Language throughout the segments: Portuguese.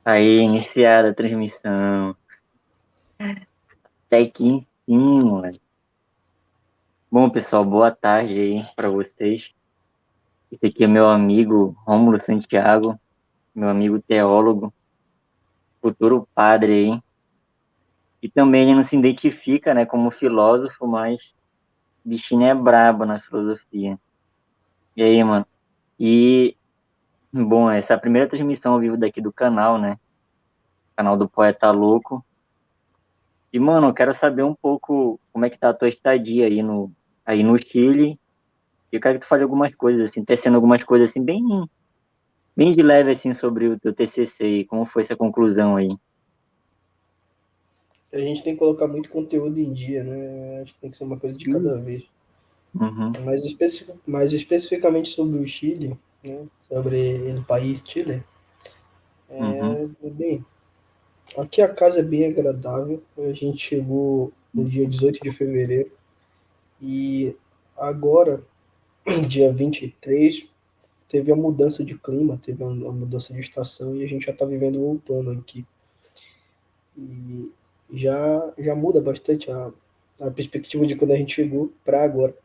Aí, iniciada a transmissão. Até aqui em cima, mano. Bom, pessoal, boa tarde aí para vocês. Esse aqui é meu amigo Rômulo Santiago, meu amigo teólogo, futuro padre aí. E também ele não se identifica, né, como filósofo, mas o bichinho é brabo na filosofia. E aí, mano? E, bom, essa é a primeira transmissão ao vivo daqui do canal, né? Canal do Poeta Louco. E, mano, eu quero saber um pouco como é que tá a tua estadia aí no Chile. E eu quero que tu fale algumas coisas, assim, tecendo algumas coisas, assim, bem de leve, assim, sobre o teu TCC e como foi essa conclusão aí. A gente tem que colocar muito conteúdo em dia, né? Acho que tem que ser uma coisa de Ih. cada vez. Uhum, Mais especificamente sobre o Chile, né? Sobre o país Chile. uhum, Bem, aqui a casa é bem agradável. A gente chegou no dia 18 de fevereiro e agora, dia 23, teve a mudança de clima, teve a mudança de estação e a gente já está vivendo o outono aqui. E já muda bastante a perspectiva de quando a gente chegou para agora.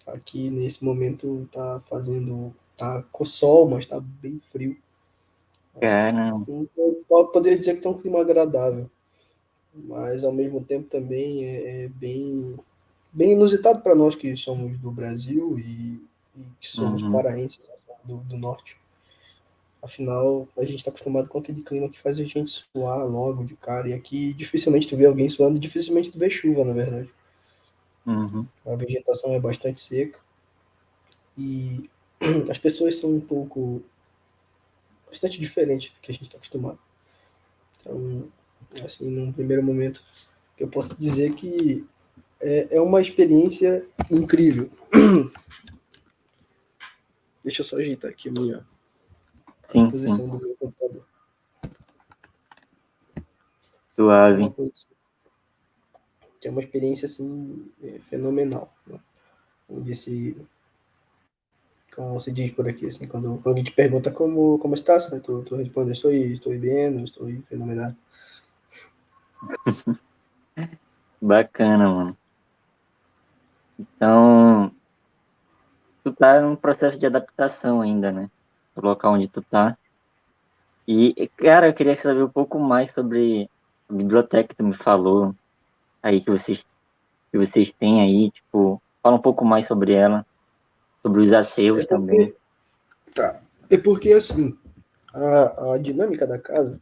Aqui nesse momento tá com sol, mas tá bem frio. caramba. Então, eu poderia dizer que tá um clima agradável, mas ao mesmo tempo também é bem inusitado para nós que somos do Brasil e que somos Uhum, paraenses, né, do norte. Afinal, a gente está acostumado com aquele clima que faz a gente suar logo de cara. E aqui dificilmente tu vê alguém suando, dificilmente tu vê chuva, na verdade. uhum, A vegetação é bastante seca e as pessoas são um pouco bastante diferentes do que a gente está acostumado. Então, assim, num primeiro momento, eu posso dizer que é uma experiência incrível. Deixa eu só ajeitar aqui a sim, sim, posição do meu computador. Que é uma suave. posição, que é uma experiência assim fenomenal, né? Onde se como se diz por aqui, assim, quando alguém te pergunta como estás, né? Tu responde, estou bem, estou fenomenal. Bacana, mano. Então, tu tá num processo de adaptação ainda, né? Do local onde tu tá. E, cara, eu queria saber um pouco mais sobre a biblioteca que tu me falou aí que vocês têm aí, tipo, fala um pouco mais sobre ela, sobre os É acervos também. porque, tá, é porque assim, a dinâmica da casa,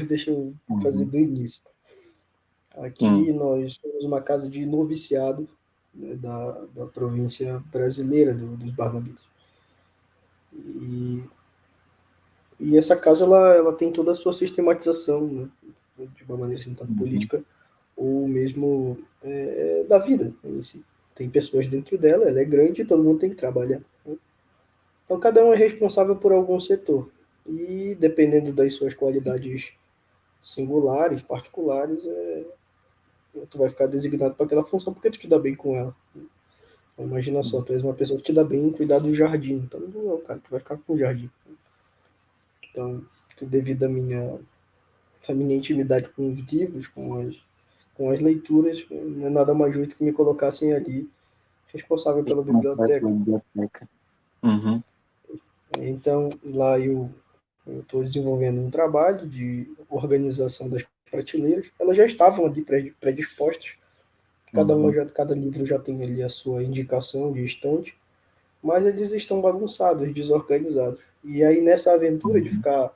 deixa eu fazer Uhum, do início. sim. Aqui nós somos uma casa de noviciado, né, da província brasileira dos Barnabitas. E, e essa casa ela tem toda a sua sistematização, né, de uma maneira assim, tanto Uhum, política ou mesmo da vida em si. Tem pessoas dentro dela, ela é grande e todo mundo tem que trabalhar, né? Então cada um é responsável por algum setor. E dependendo das suas qualidades singulares, particulares, tu vai ficar designado para aquela função porque tu te dá bem com ela. Então, imagina só, tu és uma pessoa que te dá bem em cuidar do jardim, então não é o cara que vai ficar com o jardim. Então, devido à minha intimidade com os livros, com as leituras, não é nada mais justo que me colocassem ali responsável pela responsável pela biblioteca. biblioteca. Uhum, Então, lá eu estou desenvolvendo um trabalho de organização das prateleiras. Elas já estavam ali predispostas. uhum, Cada livro já tem ali a sua indicação de estante, mas eles estão bagunçados, desorganizados. E aí nessa aventura de uhum, ficar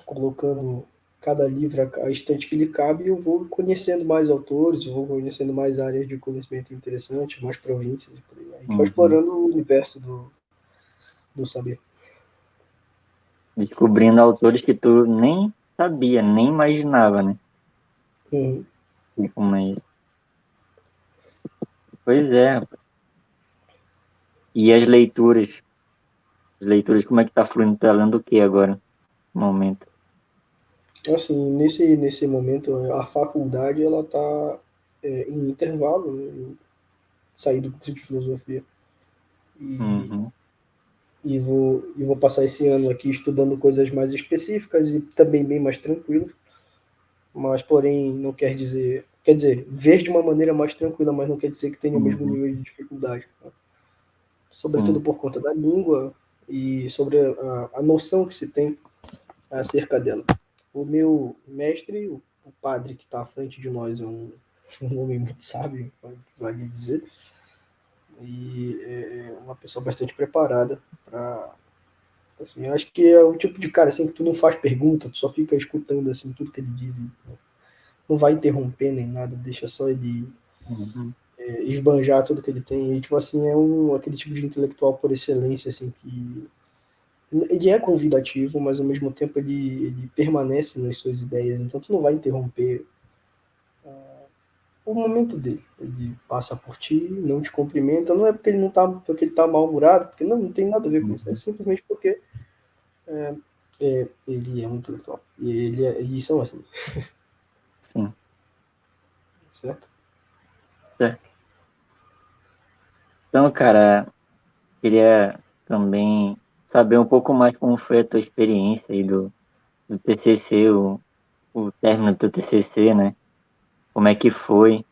colocando cada livro a estante que lhe cabe, eu vou conhecendo mais autores, eu vou conhecendo mais áreas de conhecimento interessantes, mais províncias e por aí. A gente vai uhum. explorando o universo do saber. Descobrindo autores que tu nem sabia, nem imaginava, né? Uhum. E como é isso. Pois é, rapaz. E as leituras, como é que tá fluindo? Tá lendo o que agora, no momento? Assim, nesse momento, a faculdade ela está em intervalo, né? Eu saí do curso de filosofia e Uhum, e vou passar esse ano aqui estudando coisas mais específicas e também bem mais tranquilas, mas porém não quer dizer, ver de uma maneira mais tranquila, mas não quer dizer que tenha o mesmo Uhum. nível de dificuldade, né? Sobretudo Sim. por conta da língua e sobre a noção que se tem acerca dela. O meu mestre, o padre que está à frente de nós, é um homem muito sábio, vale dizer, e é uma pessoa bastante preparada para. Assim, eu acho que é o tipo de cara assim que tu não faz pergunta, tu só fica escutando assim tudo que ele diz, e não vai interromper nem nada, deixa só ele Uhum. esbanjar tudo que ele tem. E tipo assim, aquele tipo de intelectual por excelência assim que ele é convidativo, mas ao mesmo tempo ele permanece nas suas ideias, então tu não vai interromper o momento dele. Ele passa por ti, não te cumprimenta, não é porque ele não tá, porque ele tá mal-humorado, porque não tem nada a ver com isso, é Uhum. simplesmente porque ele é um intelectual. E são assim, Sim. certo? Certo. Então, cara, queria também saber um pouco mais como foi a tua experiência aí do TCC, o término do teu TCC, né? Como é que foi?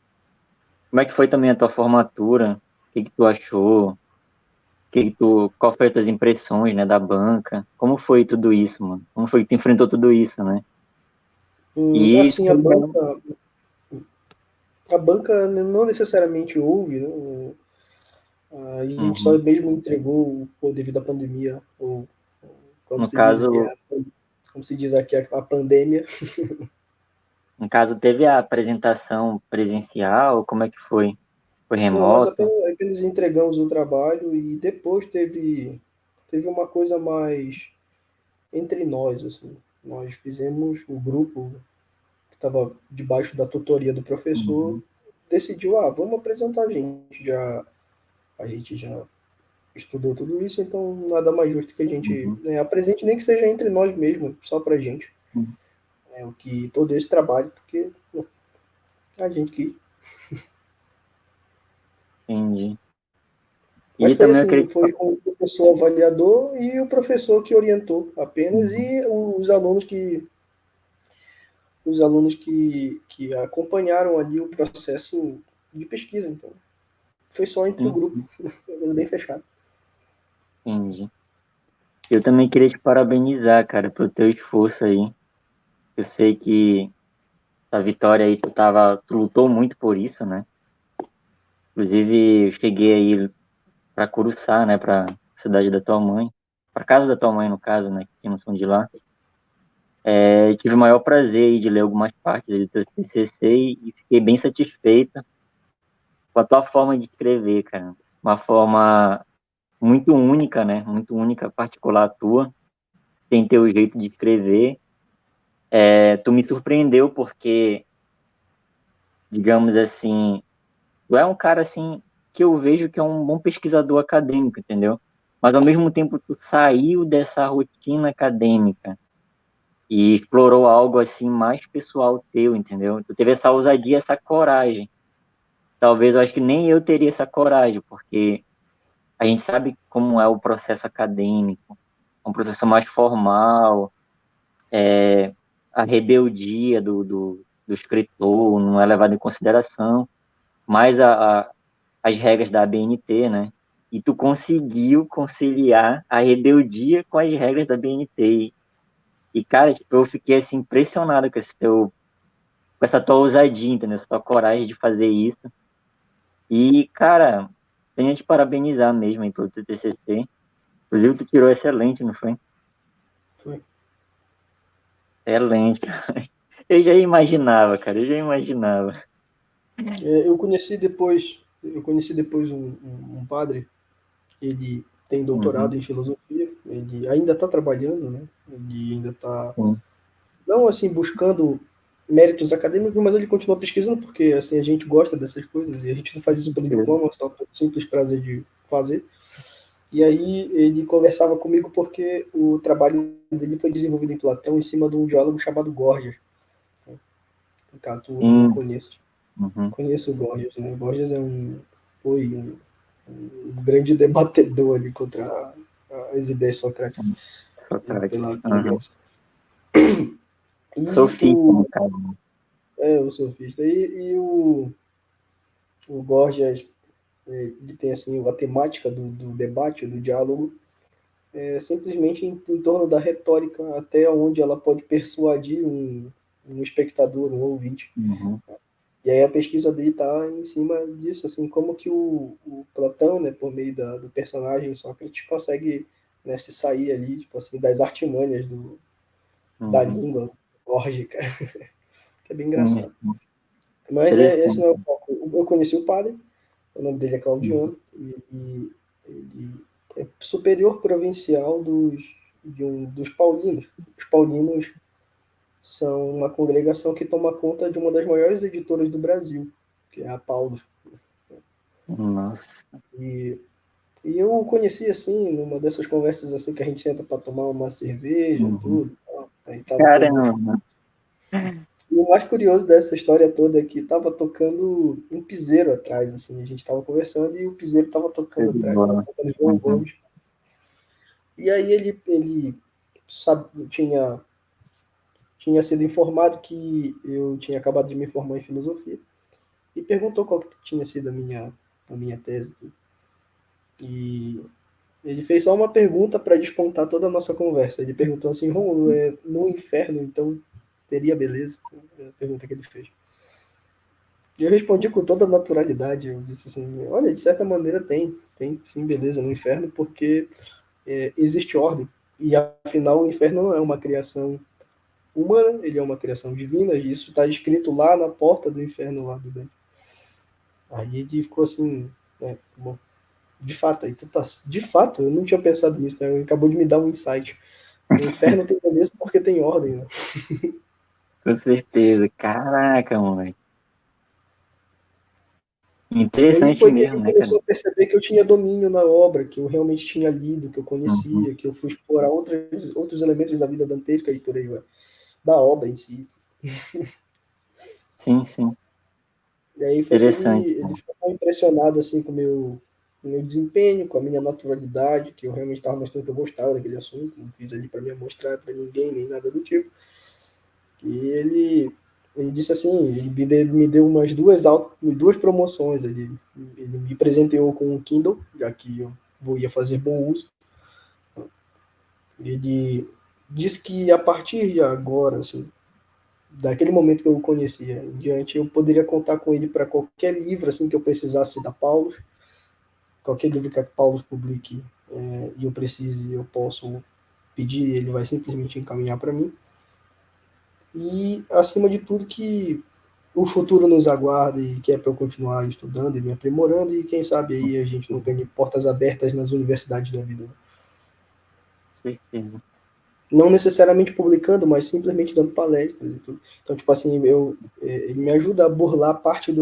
Como é que foi também a tua formatura? O que que tu achou? Qual foi as tuas impressões, né, da banca? Como foi tudo isso, mano? Como foi que tu enfrentou tudo isso, né? E Assim, a banca não necessariamente houve, né? A gente só uhum. mesmo entregou devido à pandemia, ou como No se diz aqui, caso, a pandemia. no caso, teve a apresentação presencial? Como é que foi? Foi Não, nós remoto? apenas entregamos o trabalho e depois teve uma coisa mais entre nós, assim. Nós fizemos o grupo que estava debaixo da tutoria do professor, Uhum. decidiu, vamos apresentar a gente já estudou tudo isso, então nada mais justo que a gente, Uhum. né, apresente, nem que seja entre nós mesmos, só pra gente, Uhum. né, o que todo esse trabalho, porque a gente que. Entendi. Mas E foi também eu assim, queria te foi com o professor avaliador e o professor que orientou apenas, uhum. e os alunos que acompanharam ali o processo de pesquisa. Então, foi só entre o Sim, grupo, sim, bem fechado. entendi. Eu também queria te parabenizar, cara, pelo teu esforço aí. Eu sei que a vitória aí tu lutou muito por isso, né? Inclusive, eu cheguei aí para Curuçá, né, para cidade da tua mãe, para casa da tua mãe no caso, né, que não são de lá. Tive o maior prazer aí de ler algumas partes aí do teu TCC e fiquei bem satisfeita com a tua forma de escrever, cara. Uma forma muito única, né? Muito única, particular tua, tem teu jeito de escrever. Tu me surpreendeu porque, digamos assim, tu é um cara assim que eu vejo que é um bom pesquisador acadêmico, entendeu? Mas ao mesmo tempo tu saiu dessa rotina acadêmica e explorou algo assim mais pessoal teu, entendeu? Tu teve essa ousadia, essa coragem. Talvez eu acho que nem eu teria essa coragem, porque a gente sabe como é o processo acadêmico, é um processo mais formal, a rebeldia do escritor não é levada em consideração, mas as regras da ABNT, né? E tu conseguiu conciliar a rebeldia com as regras da BNT. E, cara, tipo, eu fiquei assim impressionado com essa tua ousadia, entendeu? Essa tua coragem de fazer isso. E, cara, tenho que te parabenizar mesmo aí pelo teu TCC. Inclusive, tu tirou excelente, não foi? Foi. Excelente, cara. Eu já imaginava, cara, eu já imaginava. Eu conheci depois um padre. Ele tem doutorado Uhum, em filosofia, ele ainda está trabalhando, né? Ele ainda está, sim, não assim, buscando méritos acadêmicos, mas ele continua pesquisando, porque assim, a gente gosta dessas coisas e a gente não faz isso com pelo certeza. diploma, só pelo simples prazer de fazer. E aí ele conversava comigo porque o trabalho dele foi desenvolvido em Platão em cima de um diálogo chamado Gorgias, né? No caso, tu não Sim, conhece. uhum, Conheço o Gorgias, né? O Gorgias foi um grande debatedor ali contra as ideias socráticas Socrático. pela Grécia. E Sofista, no caso. o sofista. E o Gorgias, ele tem assim, a temática do debate, do diálogo, simplesmente em torno da retórica, até onde ela pode persuadir um espectador, um ouvinte. Uhum. E aí a pesquisa dele está em cima disso, assim, como que o Platão, né, por meio do personagem Sócrates, consegue, né, se sair ali, tipo assim, das artimanhas da Uhum. língua órgica, que é bem Sim, engraçado. Mas esse interessante. não é o foco. Eu conheci o padre, o nome dele é Uhum. Claudiano, e ele é superior provincial dos paulinos. Os paulinos são uma congregação que toma conta de uma das maiores editoras do Brasil, que é a Paulus. Nossa, E, e eu o conheci assim, numa dessas conversas assim que a gente senta para tomar uma cerveja, uhum. tudo. Tal. Aí tava tendo. Caramba, E o mais curioso dessa história toda é que tava tocando um piseiro atrás, assim. A gente tava conversando e o piseiro tava show tocando de atrás, tava bola. tocando João Uhum. Gomes. E aí ele sabe, tinha sido informado que eu tinha acabado de me formar em filosofia e perguntou qual que tinha sido a minha tese. E ele fez só uma pergunta para despontar toda a nossa conversa. Ele perguntou assim, Romulo, no inferno, então teria beleza? É a pergunta que ele fez. E eu respondi com toda naturalidade. Eu disse assim, olha, de certa maneira tem sim beleza no inferno, porque existe ordem. E afinal o inferno não é uma criação humana, ele é uma criação divina, e isso está escrito lá na porta do inferno lá do Dante. Aí ele ficou assim, bom, de fato, aí tu tá, de fato, eu não tinha pensado nisso, né? Ele acabou de me dar um insight. O inferno tem beleza porque tem ordem, né? Com certeza. Caraca, mano. E aí Interessante foi que mesmo, ele né, cara? começou a perceber que eu tinha domínio na obra, que eu realmente tinha lido, que eu Uhum. conhecia, que eu fui explorar outros elementos da vida dantesca e por aí vai, da obra em si. Sim, sim. E aí foi que Interessante, ele cara. ficou impressionado assim com o meu desempenho, com a minha naturalidade, que eu realmente estava mostrando que eu gostava daquele assunto, não fiz ali para me mostrar para ninguém, nem nada do tipo. E ele disse assim, ele me deu umas duas promoções, ele me presenteou com um Kindle, já que eu ia fazer bom uso. Ele disse que a partir de agora, assim, daquele momento que eu o conhecia em diante, eu poderia contar com ele para qualquer livro assim que eu precisasse da Paulus, qualquer livro que a Paulus publique e eu precise, eu posso pedir, ele vai simplesmente encaminhar para mim. E, acima de tudo, que o futuro nos aguarda e que é para eu continuar estudando e me aprimorando e quem sabe aí a gente não ganhe portas abertas nas universidades da vida. Né? Com certeza. Não necessariamente publicando, mas simplesmente dando palestras e tudo. Então, tipo assim, ele me ajuda a burlar parte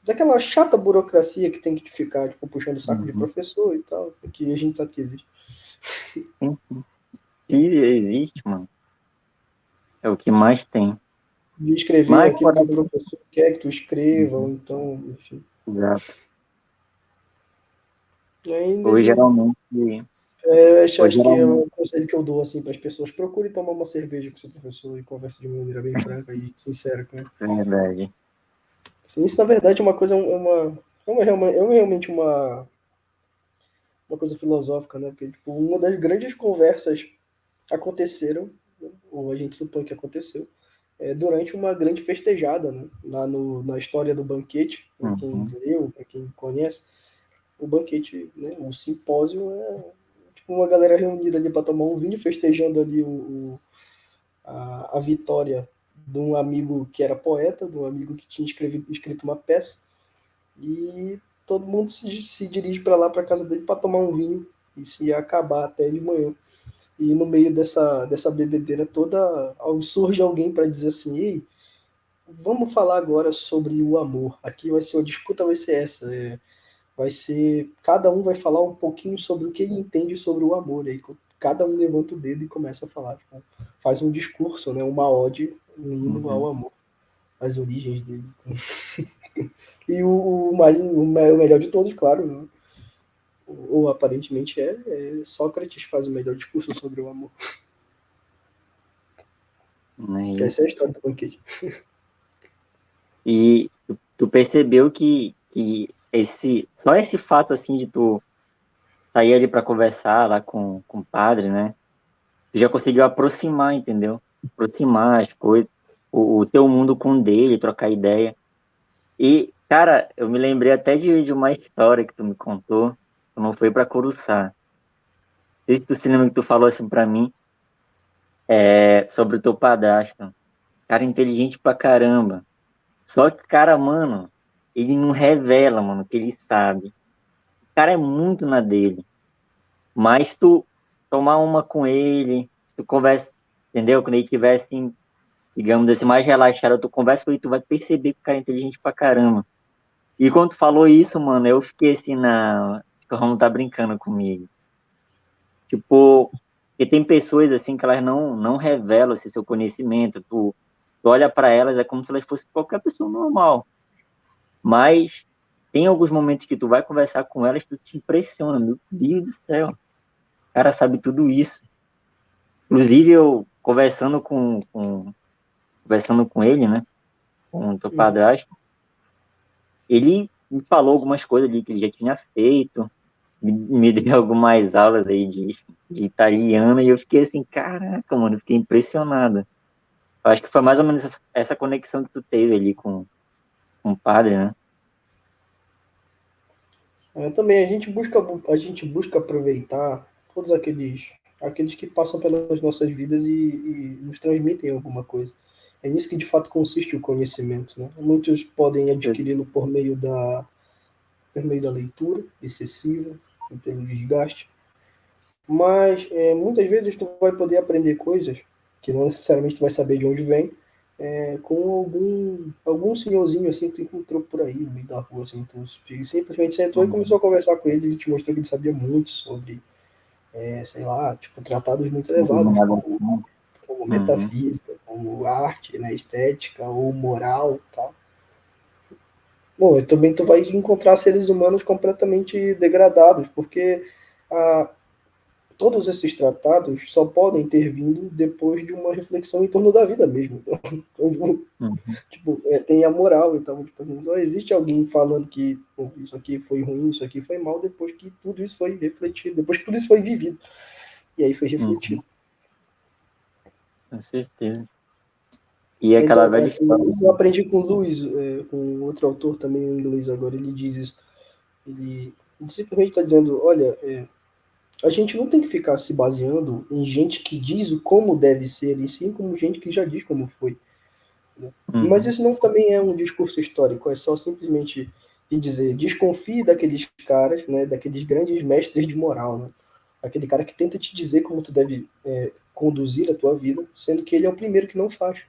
daquela chata burocracia que tem que ficar, tipo, puxando o saco de Uhum. professor e tal, que a gente sabe que existe. Sim, sim. Se existe, mano, é o que mais tem. De escrever Mas, aquilo por que o exemplo, professor quer que tu escreva, ou uhum. então, enfim. Exato. E ainda Ou ele geralmente, ou acho que é geralmente, o conselho que eu dou assim para as pessoas: procure tomar uma cerveja com seu professor e converse de maneira bem franca e sincera com ele. é verdade. Assim, isso, na verdade, é uma coisa, realmente uma coisa filosófica, né? Porque tipo, uma das grandes conversas aconteceram, ou a gente supõe que aconteceu, durante uma grande festejada, né? Lá na história do banquete, para quem Uhum. leu, para quem conhece, o banquete, né? O simpósio é tipo uma galera reunida ali para tomar um vinho, festejando ali a vitória de um amigo que era poeta, de um amigo que tinha escrito uma peça, e todo mundo se dirige para lá, para casa dele, para tomar um vinho e se acabar até de manhã. E no meio dessa bebedeira toda, surge alguém para dizer assim: ei, vamos falar agora sobre o amor. Aqui vai ser a disputa, vai ser essa. Vai ser. Cada um vai falar um pouquinho sobre o que ele entende sobre o amor. Aí cada um levanta o dedo e começa a falar. Tipo, faz um discurso, né, uma ode, um hino ao Uhum. amor, as origens dele. E o melhor de todos, claro, né, ou aparentemente Sócrates faz o melhor discurso sobre o amor. Né? Essa é a história do banquete. E tu percebeu que só esse fato assim de tu sair ali para conversar lá com o padre, né? Tu já conseguiu aproximar, entendeu? Aproximar as coisas, o teu mundo com o dele, trocar ideia. E, cara, eu me lembrei até de uma história que tu me contou, tu não foi para Curuçá. Não sei se tu se lembra que tu falou assim para mim, sobre o teu padrasto. Cara inteligente pra caramba. Só que, cara, mano, ele não revela, mano, que ele sabe. O cara é muito na dele. Mas tu tomar uma com ele, se tu conversa, entendeu? Quando ele tiver assim, digamos assim, mais relaxado, tu conversa com ele, tu vai perceber que o cara é inteligente pra caramba. E quando tu falou isso, mano, eu fiquei assim acho que o Romulo tá brincando comigo. Tipo, porque tem pessoas assim que elas não revelam esse seu conhecimento. Tu olha pra elas, é como se elas fossem qualquer pessoa normal. Mas tem alguns momentos que tu vai conversar com elas, tu te impressiona, meu Deus do céu. O cara sabe tudo isso. Inclusive, eu conversando com ele, né? Com o teu Uhum. padrasto, ele me falou algumas coisas ali que ele já tinha feito, me deu algumas aulas aí de italiano, e eu fiquei assim, caraca, mano, eu fiquei impressionado. Eu acho que foi mais ou menos essa conexão que tu teve ali com o padre, né? Também a gente busca aproveitar todos aqueles que passam pelas nossas vidas e nos transmitem alguma coisa. É nisso que de fato consiste o conhecimento, né? Muitos podem adquiri-lo por meio da leitura excessiva, pelo desgaste, mas muitas vezes tu vai poder aprender coisas que não necessariamente tu vai saber de onde vem, com algum senhorzinho assim que tu encontrou por aí no meio da rua, assim, tu simplesmente sentou e Uhum. começou a conversar com ele, ele te mostrou que ele sabia muito sobre, sei lá, tipo, tratados muito elevados, como Uhum. metafísica, como arte, né, estética ou moral, tal. Bom, e também tu vai encontrar seres humanos completamente degradados, porque a, todos esses tratados só podem ter vindo depois de uma reflexão em torno da vida mesmo. Então, Uhum. tipo, tem a moral, então, tipo assim, só existe alguém falando que bom, isso aqui foi ruim, isso aqui foi mal, depois que tudo isso foi refletido, depois que tudo isso foi vivido. E aí foi Uhum. refletido. Com certeza. E aquela Então, velha assim, história, isso eu aprendi com o Lewis, com outro autor também em inglês agora, ele diz isso. Ele simplesmente está dizendo, olha, a gente não tem que ficar se baseando em gente que diz o como deve ser, e sim como gente que já diz como foi. Né? Mas uhum. isso não também é um discurso histórico, é só simplesmente de dizer, desconfie daqueles caras, né, daqueles grandes mestres de moral, né? Aquele cara que tenta te dizer como tu deve conduzir a tua vida, sendo que ele é o primeiro que não faz.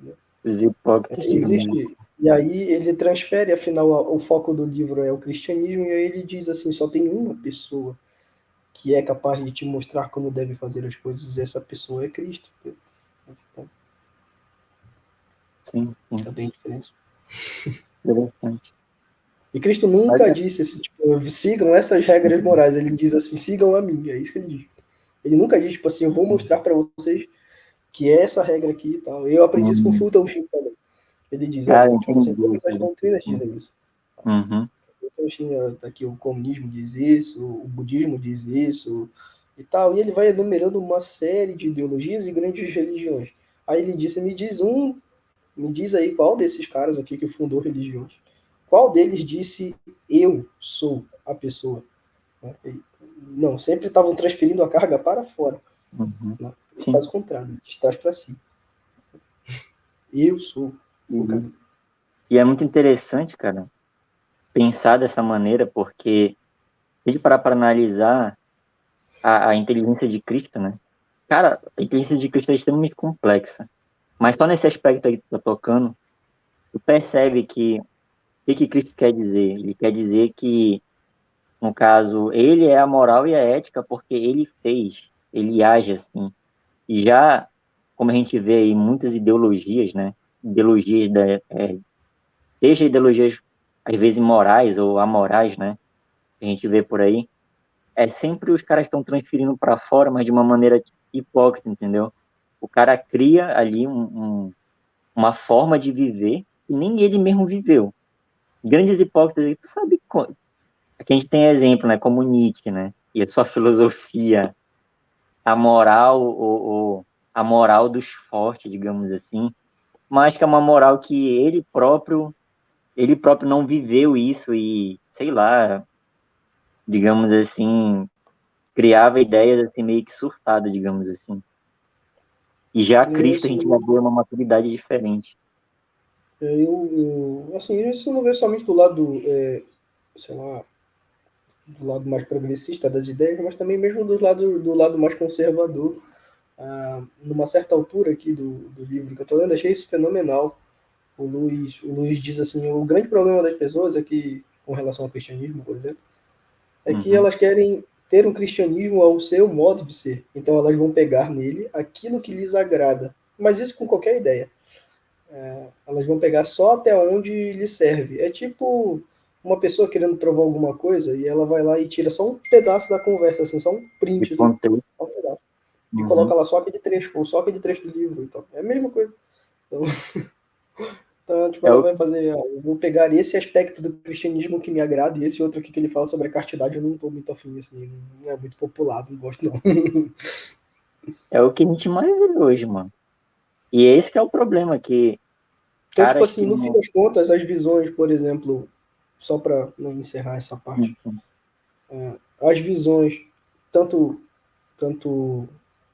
Né? Os hipócritas do mundo. Existe. E aí ele transfere, afinal, o foco do livro é o cristianismo, e aí ele diz assim, só tem uma pessoa que é capaz de te mostrar como deve fazer as coisas, e essa pessoa é Cristo. Então, Sim, sim. é bem diferente. Interessante. E Cristo Mas nunca é, disse assim, tipo, sigam essas regras morais. Ele diz assim, sigam a mim. É isso que ele diz. Ele nunca diz, tipo assim, eu vou mostrar para vocês que é essa regra aqui e tal. Eu aprendi isso com o hum, Fulton Sheen também. Ele diz, cara, olha, tipo assim, entendi. todas as doutrinas dizem isso. Uhum. Fulton Sheen, tá aqui, o comunismo diz isso, o budismo diz isso e tal. E ele vai enumerando uma série de ideologias e grandes religiões. Aí ele disse, me diz aí qual desses caras aqui que fundou religiões. Qual deles disse eu sou a pessoa? Né? Não, sempre estavam transferindo a carga para fora. Uhum. Né? Isso Sim. faz o contrário, de trás para si. Eu sou o E, caminho. e é muito interessante, cara, pensar dessa maneira, porque se a gente parar para analisar a inteligência de Cristo, né? Cara, a inteligência de Cristo é extremamente complexa. Mas só nesse aspecto aí que tu tá tocando, tu percebe que o que Cristo quer dizer? Ele quer dizer que, no caso, ele é a moral e a ética porque ele fez, ele age assim. E já, como a gente vê aí muitas ideologias, né? Ideologias, seja ideologias às vezes morais ou amorais, né? que a gente vê por aí, é sempre os caras estão transferindo para fora, mas de uma maneira hipócrita, entendeu? O cara cria ali uma forma de viver que nem ele mesmo viveu. Grandes hipócritas, aí, tu sabe, aqui a gente tem exemplo, né, como Nietzsche, né, e a sua filosofia, a moral, a moral dos fortes, digamos assim, mas que é uma moral que ele próprio não viveu isso e, sei lá, digamos assim, criava ideias assim meio que surtadas, digamos assim. E já E, Cristo a assim, gente já vê uma maturidade diferente. assim, isso não vê somente do lado, sei lá, do lado mais progressista das ideias, mas também mesmo do lado mais conservador. Numa certa altura aqui do livro que eu estou lendo, achei isso fenomenal. O Luiz diz assim, o grande problema das pessoas é que, com relação ao cristianismo, por exemplo, é que Uhum. elas querem ter um cristianismo ao seu modo de ser. Então elas vão pegar nele aquilo que lhes agrada. Mas isso com qualquer ideia. Elas vão pegar só até onde lhe serve. É tipo uma pessoa querendo provar alguma coisa e ela vai lá e tira só um pedaço da conversa, assim, só um E printzinho, contei. só um pedaço. E Uhum. coloca lá só aquele trecho, ou só aquele trecho do livro. Então, é a mesma coisa. Então, tipo, É ela o, vai fazer, eu vou pegar esse aspecto do cristianismo que me agrada e esse outro aqui que ele fala sobre a castidade, eu não tô muito afim, assim, não é muito popular, não gosto não. é o que a gente mais vê hoje, mano. E esse que é o problema, que Então, tipo caras que assim, no fim não. das contas, as visões, por exemplo, só para não encerrar essa parte, Uhum. as visões, tanto, tanto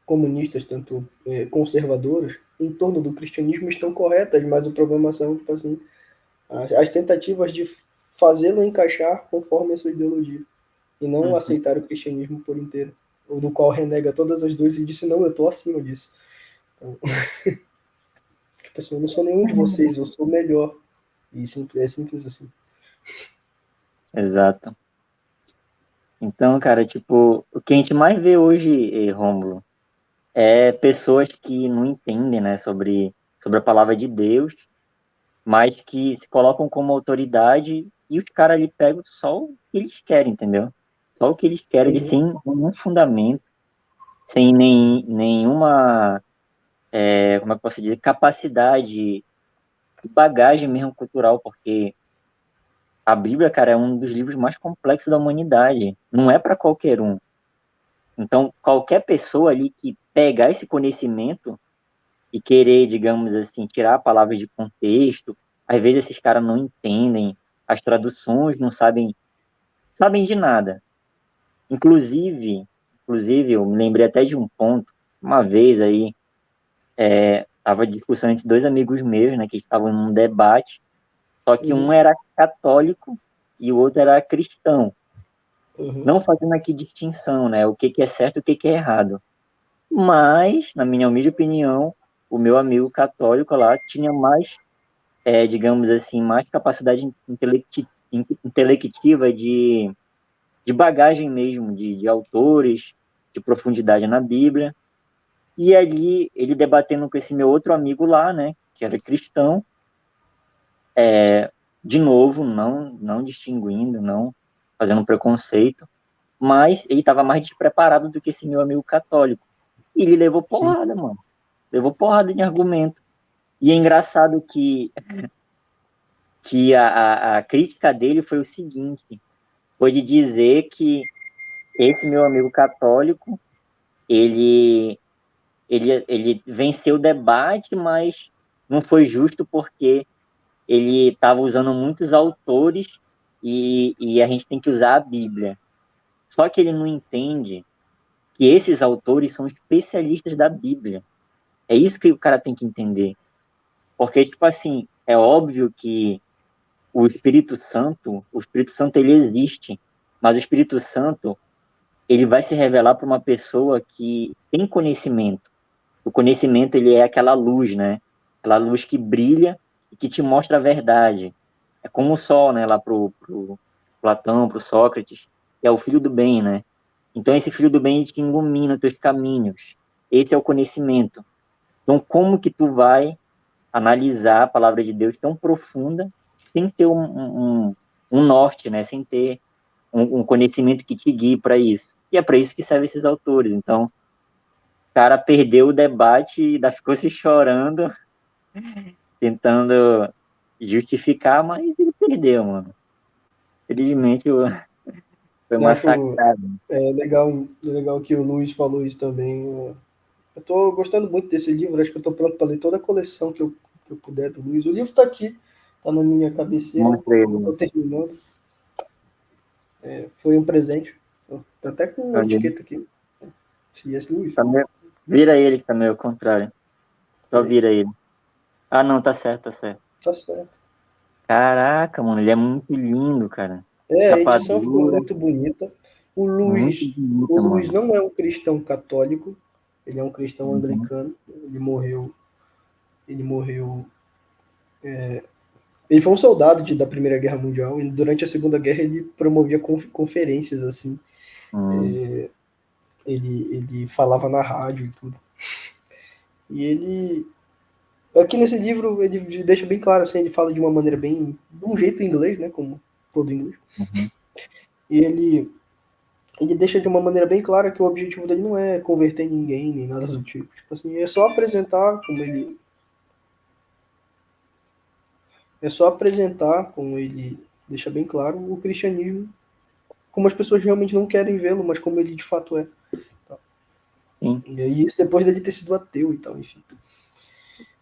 comunistas, tanto conservadoras, em torno do cristianismo estão corretas, mas o problema são, tipo assim, as tentativas de fazê-lo encaixar conforme a sua ideologia. E não Uhum. aceitar o cristianismo por inteiro, ou do qual renega todas as duas e disse, não, eu estou acima disso. Então, tipo assim, eu não sou nenhum de vocês, eu sou melhor. E simples, é simples assim. Exato. Então, cara, tipo, o que a gente mais vê hoje, Rômulo, é pessoas que não entendem, né, sobre a palavra de Deus, mas que se colocam como autoridade e os caras ali pegam só o que eles querem, entendeu? Só o que eles querem, eles Uhum. sem nenhum fundamento, sem nenhuma, como é que eu posso dizer, capacidade, bagagem mesmo cultural, porque a Bíblia, cara, é um dos livros mais complexos da humanidade. Não é para qualquer um. Então, qualquer pessoa ali que pegar esse conhecimento e querer, digamos assim, tirar palavras de contexto, às vezes esses caras não entendem, as traduções não sabem de nada. Inclusive, eu me lembrei até de um ponto, uma vez aí, tava discussão entre dois amigos meus, né, que estavam num debate, só que um Uhum. era católico e o outro era cristão. Uhum. Não fazendo aqui distinção, né, o que que é certo e o que que é errado. Mas, na minha humilde opinião, o meu amigo católico lá tinha mais, digamos assim, mais capacidade intelectiva de bagagem mesmo, de autores, de profundidade na Bíblia. E ali, ele debatendo com esse meu outro amigo lá, né, que era cristão, de novo, não distinguindo, não fazendo preconceito, mas ele estava mais despreparado do que esse meu amigo católico. E ele levou Sim. porrada, mano. Levou porrada de argumento. E é engraçado que a crítica dele foi o seguinte, foi de dizer que esse meu amigo católico, ele, ele venceu o debate, mas não foi justo porque ele estava usando muitos autores e a gente tem que usar a Bíblia. Só que ele não entende que esses autores são especialistas da Bíblia. É isso que o cara tem que entender. Porque, tipo assim, é óbvio que o Espírito Santo ele existe, mas o Espírito Santo ele vai se revelar para uma pessoa que tem conhecimento. O conhecimento ele é aquela luz, né? Aquela luz que brilha e que te mostra a verdade. É como o sol, né? Lá pro Platão, pro Sócrates, que é o filho do bem, né? Então esse filho do bem ele te ilumina os teus caminhos. Esse é o conhecimento. Então como que tu vai analisar a palavra de Deus tão profunda sem ter um norte, né? Sem ter um conhecimento que te guie para isso. E é para isso que servem esses autores. Então, o cara perdeu o debate e ainda ficou se chorando, tentando justificar, mas ele perdeu, mano. Felizmente, foi Eu acho massacrado. legal que o Luiz falou isso também. Eu tô gostando muito desse livro, acho que eu tô pronto para ler toda a coleção que eu puder do Luiz. O livro tá aqui, tá na minha cabeceira, Mostra tô ele. terminando. Foi um presente. Tá até com uma Olha ele. etiqueta aqui. C.S. Lewis. Tá meio... Vira ele que tá meio ao contrário. Só Peraí. vira ele. Ah, não, tá certo, tá certo. Tá certo. Caraca, mano, ele é muito lindo, cara. A Capa edição ficou dura, muito bonita. O muito Luiz, o bonita, Luiz mano. não é um cristão católico, ele é um cristão Uhum. anglicano. Ele morreu. Ele foi um soldado da Primeira Guerra Mundial e durante a Segunda Guerra ele promovia conferências assim. Hum, Ele falava na rádio e tudo. E ele aqui nesse livro ele deixa bem claro assim, ele fala de uma maneira bem, de um jeito inglês, né, como todo inglês. uhum. E ele deixa de uma maneira bem clara que o objetivo dele não é converter ninguém, nem nada do tipo. Tipo assim, como ele deixa bem claro, o cristianismo, como as pessoas realmente não querem vê-lo, mas como ele de fato é. Sim, E aí, isso depois dele ter sido ateu e tal, enfim.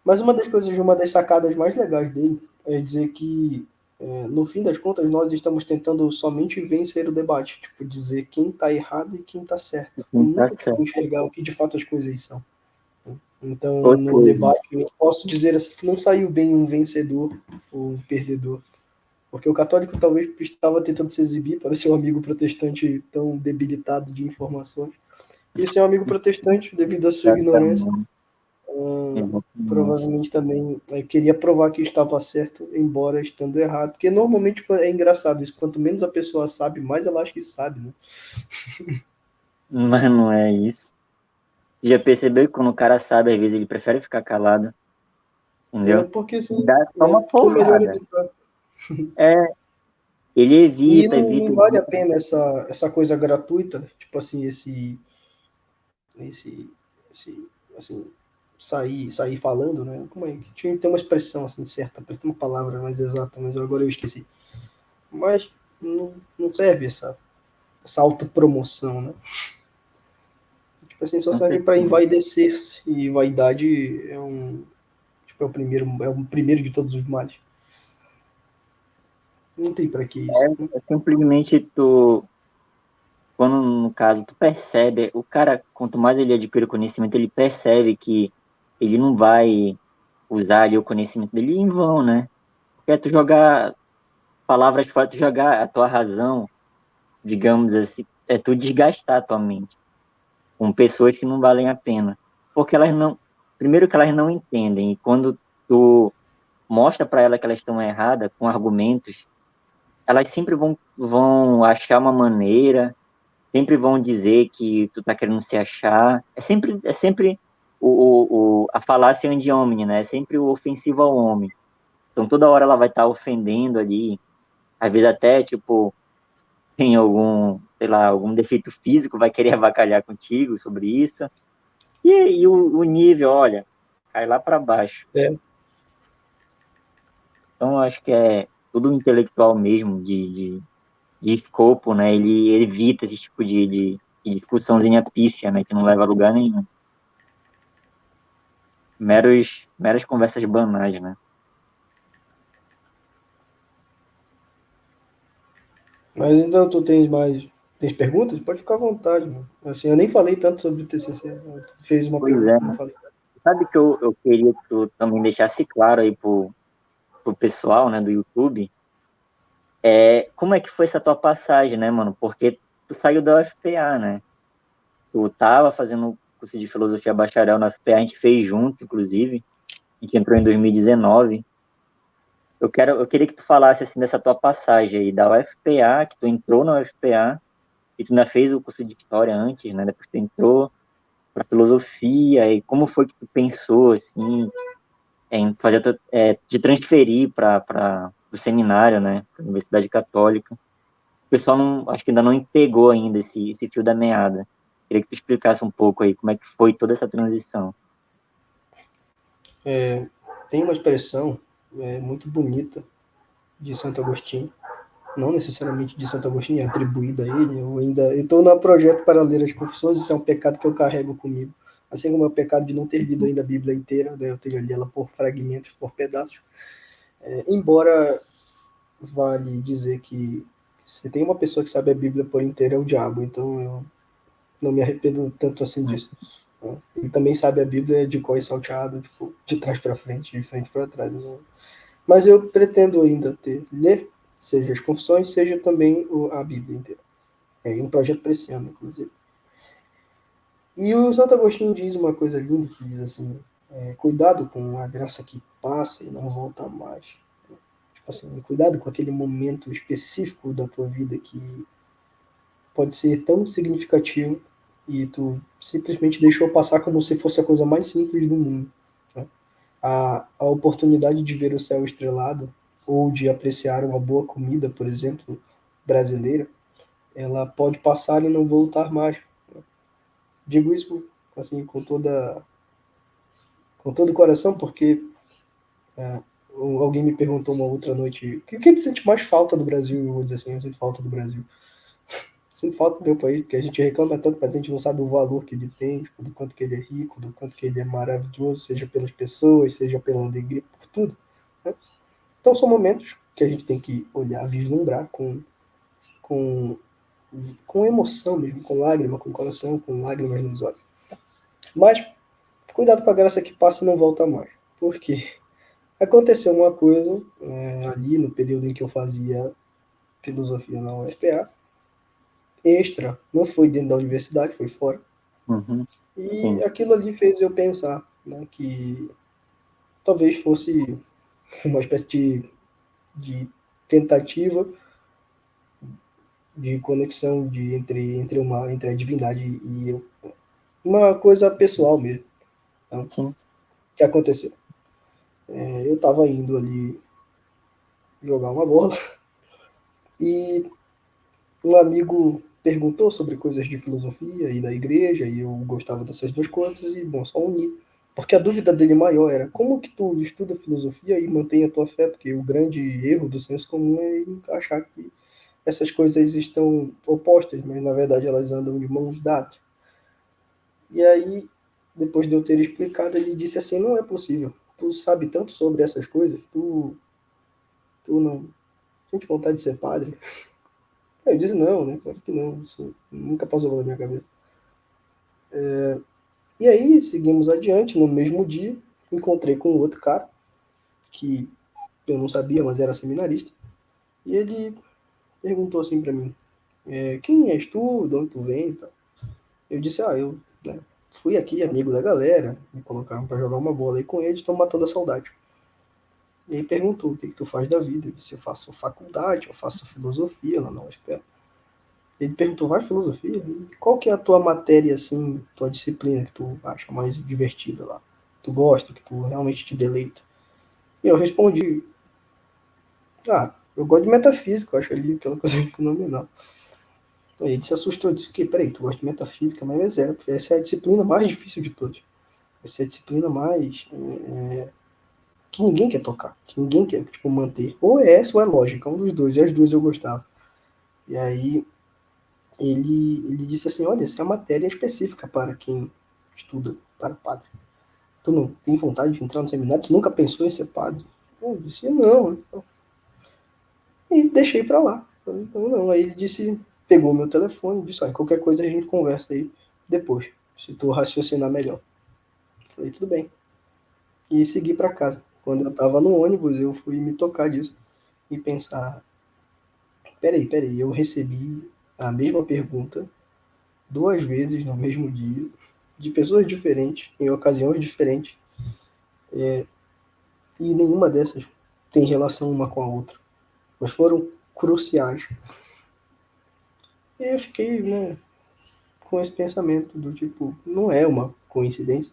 Mas uma das sacadas mais legais dele é dizer que, no fim das contas, nós estamos tentando somente vencer o debate, tipo, dizer quem está errado e quem está certo, e sim, tá nunca tipo, certo. enxergar o que de fato as coisas são. Então, Outra no coisa, debate, eu posso dizer assim que não saiu bem um vencedor ou um perdedor. Porque o católico talvez estava tentando se exibir para ser um amigo protestante tão debilitado de informações. E esse é um amigo protestante, devido à sua ignorância, exatamente, exatamente. provavelmente também queria provar que estava certo, embora estando errado. Porque normalmente é engraçado isso, quanto menos a pessoa sabe, mais ela acha que sabe, né? Mas não é isso. Já percebeu que quando o cara sabe, às vezes ele prefere ficar calado, entendeu? Porque Ele assim, dá só uma porque é melhor porrada. evitar. É, ele E evita, não evita, vale a evita. pena essa coisa gratuita, tipo assim, esse, assim, sair falando, né? Como é que tinha que ter uma expressão assim certa, tem uma palavra mais exata, mas agora eu esqueci. Mas não serve essa autopromoção, né? Tipo assim, só Com serve para certeza. envaidecer-se. E vaidade é o primeiro de todos os males. Não tem para que isso. Né? É simplesmente tu, quando no caso tu percebe, o cara, quanto mais ele adquire o conhecimento, ele percebe que ele não vai usar ali o conhecimento dele em vão, né? Porque é tu jogar palavras fora, tu jogar a tua razão, digamos assim, é tu desgastar a tua mente com pessoas que não valem a pena. Porque elas não, primeiro que elas não entendem, e quando tu mostra para elas que elas estão erradas com argumentos, elas sempre vão achar uma maneira, sempre vão dizer que tu tá querendo se achar. É sempre a falácia de homem, né? É sempre o ofensivo ao homem. Então toda hora ela vai estar ofendendo ali, às vezes até, tipo, tem algum, sei lá, algum defeito físico, vai querer avacalhar contigo sobre isso. E o nível, olha, cai lá para baixo. É, Então eu acho que é tudo intelectual mesmo, de escopo, né? Ele evita esse tipo de discussãozinha pífia, né? Que não leva a lugar nenhum. Meras conversas banais, né? mas então tu tens perguntas? Pode ficar à vontade, mano. Assim, eu nem falei tanto sobre o TCC. Tu fez uma Pois pergunta, é, não né? falei. Sabe que eu queria que tu também deixasse claro aí pro pessoal, né, do YouTube, como é que foi essa tua passagem, né, mano? Porque tu saiu da UFPA, né? Tu tava fazendo curso de filosofia bacharel na UFPA, a gente fez junto, inclusive, a gente entrou em 2019. Eu queria que tu falasse assim dessa tua passagem aí da UFPA, que tu entrou na UFPA e tu ainda fez o curso de história antes, né? Depois tu entrou para filosofia e como foi que tu pensou assim em fazer de transferir para o seminário, né? Para a Universidade Católica. pessoal não, acho que ainda não pegou ainda esse fio da meada. Queria que tu explicasse um pouco aí como é que foi toda essa transição. Tem uma expressão muito bonita de Santo Agostinho, não necessariamente de Santo Agostinho, é atribuída a ele. Eu ainda estou no projeto para ler as Confissões, isso é um pecado que eu carrego comigo. Assim como é o pecado de não ter lido ainda a Bíblia inteira, né? Eu tenho ali ela por fragmentos, por pedaços. Embora vale dizer que se tem uma pessoa que sabe a Bíblia por inteira é o diabo, então eu não me arrependo tanto assim disso. Né? Ele também sabe a Bíblia de cor e salteado, tipo, de trás para frente, de frente para trás. Né? Mas eu pretendo ainda ler, seja as confissões, seja também a Bíblia inteira. É um projeto para esse ano, inclusive. E o Santo Agostinho diz uma coisa linda, que diz assim, cuidado com a graça que passa e não volta mais. Tipo assim, cuidado com aquele momento específico da tua vida que pode ser tão significativo e tu simplesmente deixou passar como se fosse a coisa mais simples do mundo. Né? A oportunidade de ver o céu estrelado ou de apreciar uma boa comida, por exemplo, brasileira, ela pode passar e não voltar mais. Digo isso assim com todo o coração, porque é, alguém me perguntou uma outra noite, o que tu sente mais falta do Brasil? Eu vou dizer assim, eu sinto falta do Brasil. Sinto falta do meu país, porque a gente reclama tanto, mas a gente não sabe o valor que ele tem, tipo, do quanto que ele é rico, do quanto que ele é maravilhoso, seja pelas pessoas, seja pela alegria, por tudo. Né? Então são momentos que a gente tem que olhar, vislumbrar com, com emoção mesmo, com lágrima, com coração, com lágrimas nos olhos. Mas cuidado com a graça que passa e não volta mais. Por quê? Aconteceu uma coisa ali no período em que eu fazia filosofia na UFPA, extra, não foi dentro da universidade, foi fora. Uhum. E Sim, aquilo ali fez eu pensar, né, que talvez fosse uma espécie de tentativa de conexão entre a divindade e eu. Uma coisa pessoal mesmo. Então, o sim. que aconteceu? Eu estava indo ali jogar uma bola e um amigo perguntou sobre coisas de filosofia e da igreja, e eu gostava dessas duas coisas, e, bom, só uni. Porque a dúvida dele maior era como que tu estuda filosofia e mantém a tua fé? Porque o grande erro do senso comum é achar que essas coisas estão opostas, mas na verdade elas andam de mãos dadas. E aí, depois de eu ter explicado, ele disse assim, não é possível. Tu sabe tanto sobre essas coisas, tu não sente vontade de ser padre? Aí eu disse, não, né? Claro que não, isso nunca passou pela minha cabeça. E aí, seguimos adiante, no mesmo dia, encontrei com outro cara, que eu não sabia, mas era seminarista, e ele perguntou assim para mim, quem és tu, de onde tu vem e tal. Eu disse, eu né, fui aqui amigo da galera, me colocaram para jogar uma bola aí com eles, estão matando a saudade. E aí perguntou, o que tu faz da vida? Eu disse, eu faço faculdade, eu faço filosofia lá na UFPA. Ele perguntou, vai filosofia? Qual que é a tua matéria, assim, tua disciplina que tu acha mais divertida lá? Tu gosta, que tu realmente te deleita? E eu respondi, eu gosto de metafísica, eu acho ali aquela coisa fenomenal. Aí ele se assustou, disse que, peraí, tu gosta de metafísica, mas essa é a disciplina mais difícil de todas. Essa é a disciplina mais que ninguém quer tocar, que ninguém quer, tipo, manter. Ou é essa ou é lógica, um dos dois, e as duas eu gostava. E aí ele disse assim, olha, essa é uma matéria específica para quem estuda para padre. Tu não tem vontade de entrar no seminário? Tu nunca pensou em ser padre? Eu disse, não. Então. E deixei para lá. Então, não. Aí ele disse, pegou meu telefone e disse, qualquer coisa a gente conversa aí depois, se tu raciocinar melhor. Falei, tudo bem. E segui para casa. Quando eu estava no ônibus, eu fui me tocar disso e pensar, peraí, eu recebi a mesma pergunta duas vezes no mesmo dia, de pessoas diferentes, em ocasiões diferentes, e nenhuma dessas tem relação uma com a outra, mas foram cruciais. E eu fiquei, né, com esse pensamento do tipo, não é uma coincidência,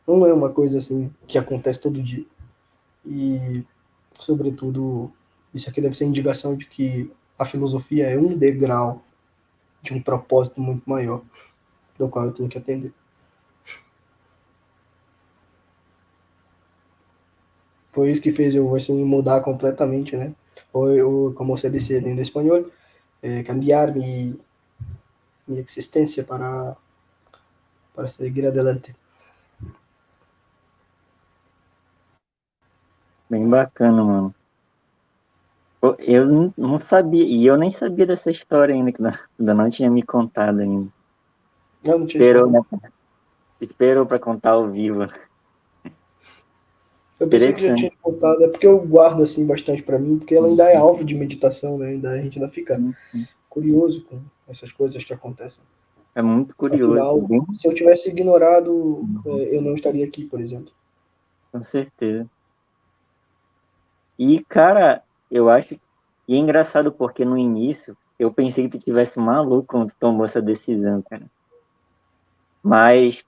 não é uma coisa assim que acontece todo dia. E, sobretudo, isso aqui deve ser indicação de que a filosofia é um degrau de um propósito muito maior, do qual eu tenho que atender. Foi isso que fez eu assim, mudar completamente, né? Ou como se dice en español, cambiar mi existencia para seguir adelante. Bem bacana, mano. Pô, eu não sabia, e eu nem sabia dessa história ainda, que ainda não tinha me contado ainda. Não tinha te Esperou, né? contado. Esperou pra contar ao vivo. Eu pensei que já tinha Interessante. te contado, é porque eu guardo assim bastante para mim, porque ela ainda é alvo de meditação, né? A gente ainda fica curioso com essas coisas que acontecem. É muito curioso, Afinal, bem, se eu tivesse ignorado, eu não estaria aqui, por exemplo. com certeza. E, cara, eu acho. E é engraçado porque no início eu pensei que tu tivesse maluco quando tu tomou essa decisão, cara. Mas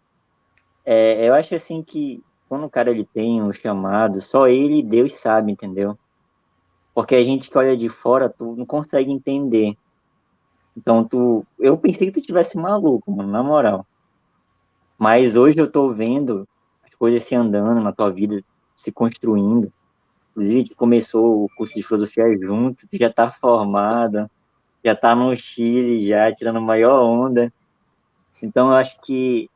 eu acho assim que quando o cara ele tem um chamado, só ele e Deus sabe, entendeu? Porque a gente que olha de fora, tu não consegue entender. Então eu pensei que tu tivesse maluco, mano, na moral. Mas hoje eu tô vendo as coisas se andando na tua vida, se construindo. Inclusive, a gente começou o curso de filosofia junto, tu já tá formada, já tá no Chile, já tirando maior onda. Então, eu acho que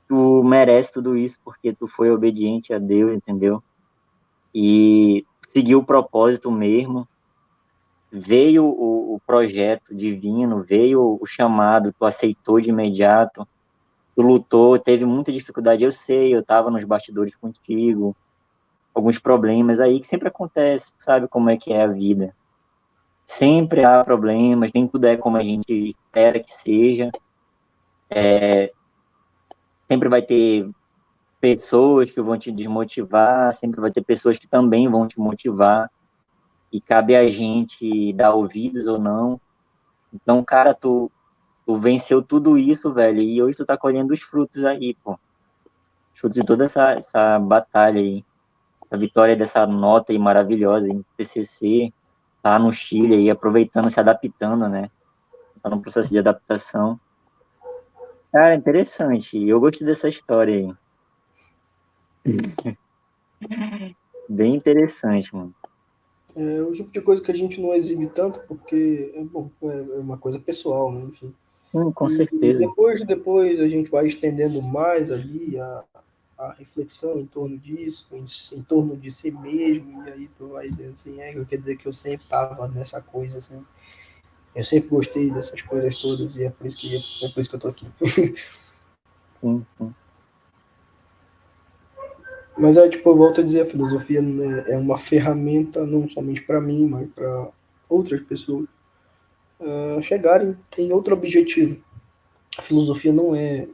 tu merece tudo isso porque tu foi obediente a Deus, entendeu? E seguiu o propósito mesmo. Veio o projeto divino, veio o chamado, tu aceitou de imediato, tu lutou, teve muita dificuldade, eu sei, eu tava nos bastidores contigo, alguns problemas aí que sempre acontece, sabe como é que é a vida. Sempre há problemas, nem tudo é como a gente espera que seja. Sempre vai ter pessoas que vão te desmotivar, sempre vai ter pessoas que também vão te motivar, e cabe a gente dar ouvidos ou não. Então, cara, tu venceu tudo isso, velho, e hoje tu tá colhendo os frutos aí, pô. Os frutos de toda essa batalha aí, a vitória dessa nota aí maravilhosa em TCC, tá no Chile aí, aproveitando, se adaptando, né? Tá no processo de adaptação. Cara, interessante. Eu gostei dessa história aí. Bem interessante, mano. É o tipo de coisa que a gente não exibe tanto, porque, bom, é uma coisa pessoal, né? Enfim. Com E certeza. depois a gente vai estendendo mais ali a reflexão em torno disso, em torno de si mesmo, e aí tu vai dizendo assim, quer dizer que eu sempre estava nessa coisa, assim, eu sempre gostei dessas coisas todas, e é por isso que eu tô aqui. Sim, sim. Mas é tipo, eu volto a dizer, a filosofia, né, é uma ferramenta não somente para mim, mas para outras pessoas chegarem em outro objetivo. A filosofia não é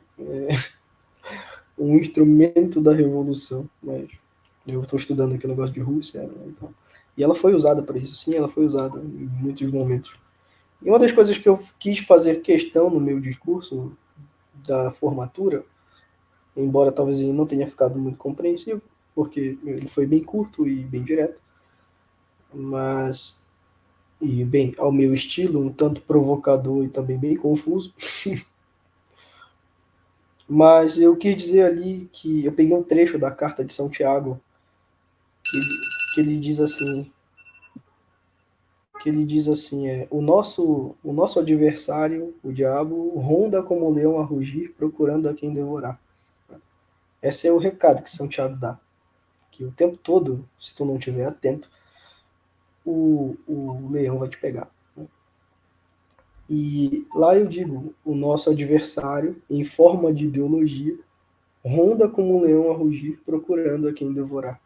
um instrumento da revolução, mas eu estou estudando aqui o negócio de Rússia, né, então, e ela foi usada para isso, sim, ela foi usada em muitos momentos. E uma das coisas que eu quis fazer questão no meu discurso da formatura, embora talvez ele não tenha ficado muito compreensivo, porque ele foi bem curto e bem direto, mas e bem ao meu estilo, um tanto provocador e também bem confuso. Mas eu quis dizer ali que eu peguei um trecho da carta de São Tiago que, que ele diz assim, o nosso adversário, o diabo, ronda como um leão a rugir, procurando a quem devorar. Esse é o recado que São Tiago dá, que o tempo todo, se tu não estiver atento, o leão vai te pegar. E lá eu digo, o nosso adversário, em forma de ideologia, ronda como um leão a rugir, procurando a quem devorar.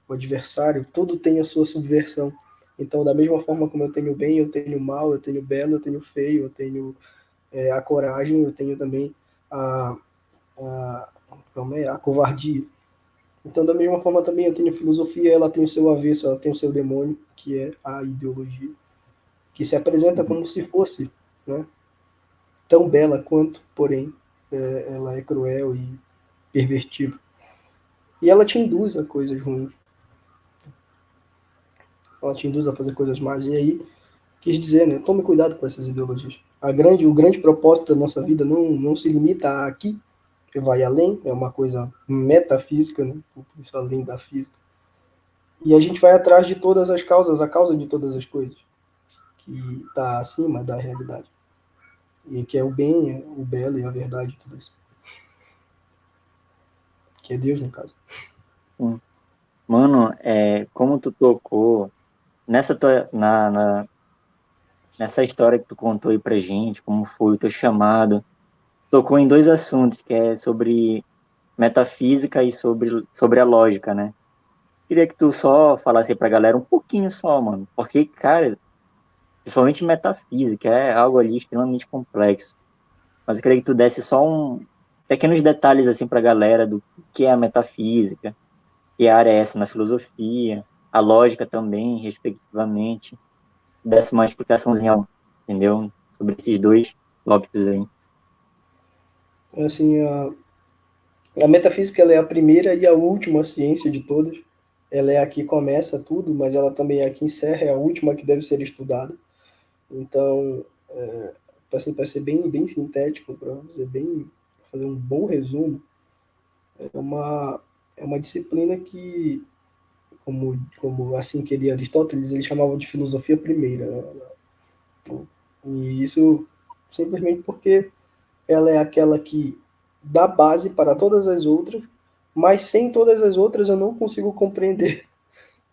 O adversário, tudo tem a sua subversão. Então, da mesma forma como eu tenho bem, eu tenho mal, eu tenho belo, eu tenho feio, eu tenho a coragem, eu tenho também a, a, a covardia. Então, da mesma forma também eu tenho filosofia, ela tem o seu avesso, ela tem o seu demônio, que é a ideologia, que se apresenta como se fosse, né, tão bela quanto, porém, ela é cruel e pervertível. E ela te induz a coisas ruins, ela te induz a fazer coisas más. E aí quis dizer, né? Tome cuidado com essas ideologias. O grande propósito da nossa vida não se limita a aqui, que vai além, é uma coisa metafísica, né? Por isso além da física. E a gente vai atrás de todas as causas, a causa de todas as coisas, que está acima da realidade. E que é o bem, o belo e a verdade, tudo isso. Que é Deus, no caso. Mano, como tu tocou nessa história que tu contou aí pra gente, como foi o teu chamado, tocou em dois assuntos, que é sobre metafísica e sobre a lógica, né? Queria que tu só falasse aí pra galera um pouquinho só, mano, porque, cara, principalmente metafísica é algo ali extremamente complexo. Mas eu queria que tu desse só pequenos detalhes assim pra galera do que é a metafísica, que área é essa na filosofia, a lógica também, respectivamente. Desse uma explicaçãozinha, entendeu? Sobre esses dois tópicos aí. Assim, a metafísica ela é a primeira e a última ciência de todas. Ela é a que começa tudo, mas ela também é a que encerra, é a última que deve ser estudada. Então, para ser bem sintético, para fazer um bom resumo, é uma, é uma disciplina que, como assim que Aristóteles, ele chamava de filosofia primeira. Né? E isso simplesmente porque ela é aquela que dá base para todas as outras, mas sem todas as outras eu não consigo compreender.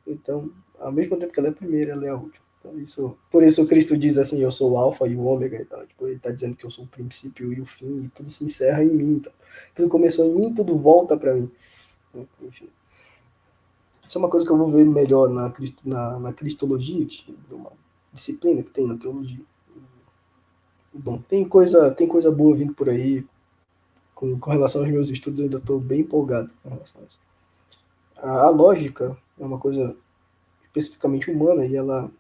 Então, ao mesmo tempo que ela é a primeira, ela é a última. Então, por isso Cristo diz assim, eu sou o alfa e o ômega e tal. Tipo, ele está dizendo que eu sou o princípio e o fim, e tudo se encerra em mim. Então. Tudo começou em mim, tudo volta para mim. Enfim. Isso é uma coisa que eu vou ver melhor na Cristologia, que é uma disciplina que tem na teologia. Bom, tem coisa boa vindo por aí. Com relação aos meus estudos, eu ainda estou bem empolgado com relação a isso. A lógica é uma coisa especificamente humana e ela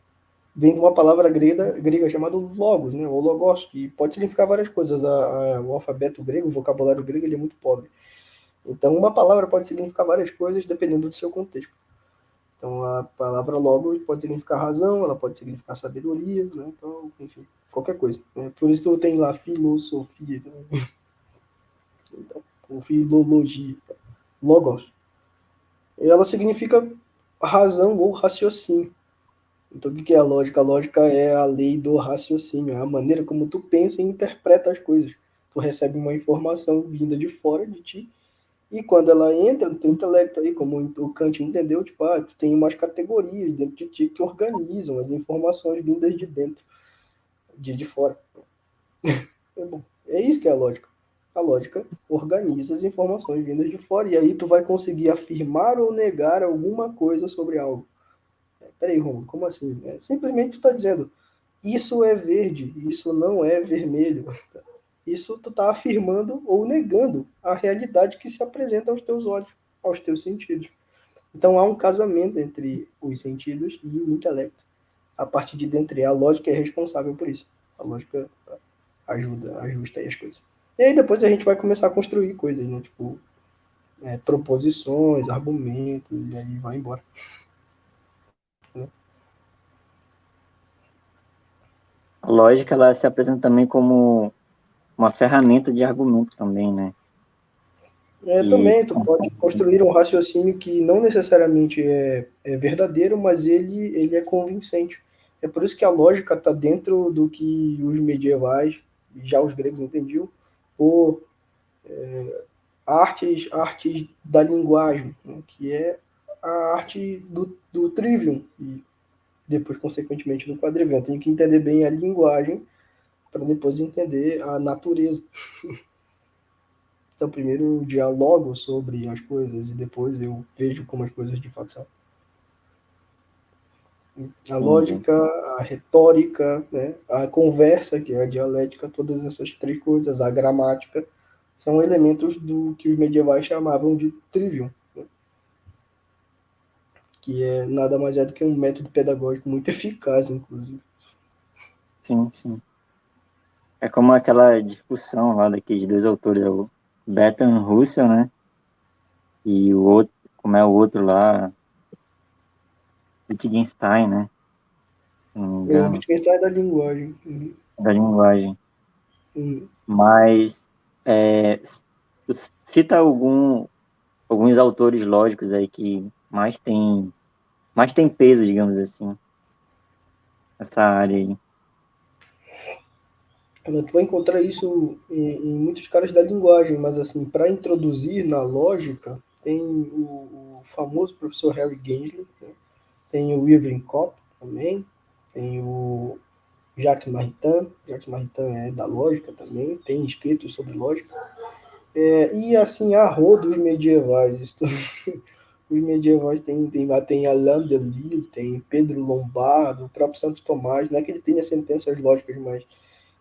vem de uma palavra grega chamada logos, né, ou logos, que pode significar várias coisas. O alfabeto grego, o vocabulário grego, ele é muito pobre. Então, uma palavra pode significar várias coisas dependendo do seu contexto. Então, a palavra logos pode significar razão, ela pode significar sabedoria, né? Então, enfim, qualquer coisa. Né? Por isso tem lá filosofia, né? Então, ou filologia, logos. Ela significa razão ou raciocínio. Então, o que é a lógica? A lógica é a lei do raciocínio, é a maneira como tu pensa e interpreta as coisas. Tu recebe uma informação vinda de fora de ti, e quando ela entra no teu intelecto aí, como o Kant entendeu, tipo, tu tem umas categorias dentro de ti que organizam as informações vindas de dentro, de fora. É bom. É isso que é a lógica. A lógica organiza as informações vindas de fora, e aí tu vai conseguir afirmar ou negar alguma coisa sobre algo. Peraí, Romulo, como assim? Simplesmente tu está dizendo, isso é verde, isso não é vermelho. Isso tu está afirmando ou negando a realidade que se apresenta aos teus olhos, aos teus sentidos. Então há um casamento entre os sentidos e o intelecto. A partir de dentro, a lógica é responsável por isso. A lógica ajusta aí as coisas. E aí depois a gente vai começar a construir coisas, né? Tipo, proposições, argumentos, e aí vai embora. A lógica, ela se apresenta também como uma ferramenta de argumento também, né? E, Também, tu pode construir um raciocínio que não necessariamente é verdadeiro, mas ele é convincente. É por isso que a lógica está dentro do que os medievais, já os gregos entendiam, por artes da linguagem, né, que é a arte do trivium, e depois, consequentemente, do quadrivium. Tem que entender bem a linguagem para depois entender a natureza. Então, primeiro eu dialogo sobre as coisas e depois eu vejo como as coisas de fato são. A entendi. lógica, a retórica, né, a conversa, que é a dialética, todas essas três coisas, a gramática, são elementos do que os medievais chamavam de trivium, né, que é nada mais é do que um método pedagógico muito eficaz, inclusive. Sim, sim. É como aquela discussão lá daqueles dois autores, o Bertrand Russell, né? E o outro, como é o outro lá, Wittgenstein, né? se não me O engano, Wittgenstein é da linguagem. da linguagem. Uhum. Mas tu cita alguns autores lógicos aí que mais tem peso, digamos assim, nessa área aí. Tu vai encontrar isso em muitos caras da linguagem, mas assim, para introduzir na lógica, tem o famoso professor Harry Gensler, né? Tem o Irving Kopp também, tem o Jacques Maritain. Jacques Maritain é da lógica também, tem escritos sobre lógica. E assim, a rodo os medievais. Os medievais tem Alain Delille, tem Pedro Lombardo, o próprio Santo Tomás. Não é que ele tenha sentenças lógicas, mas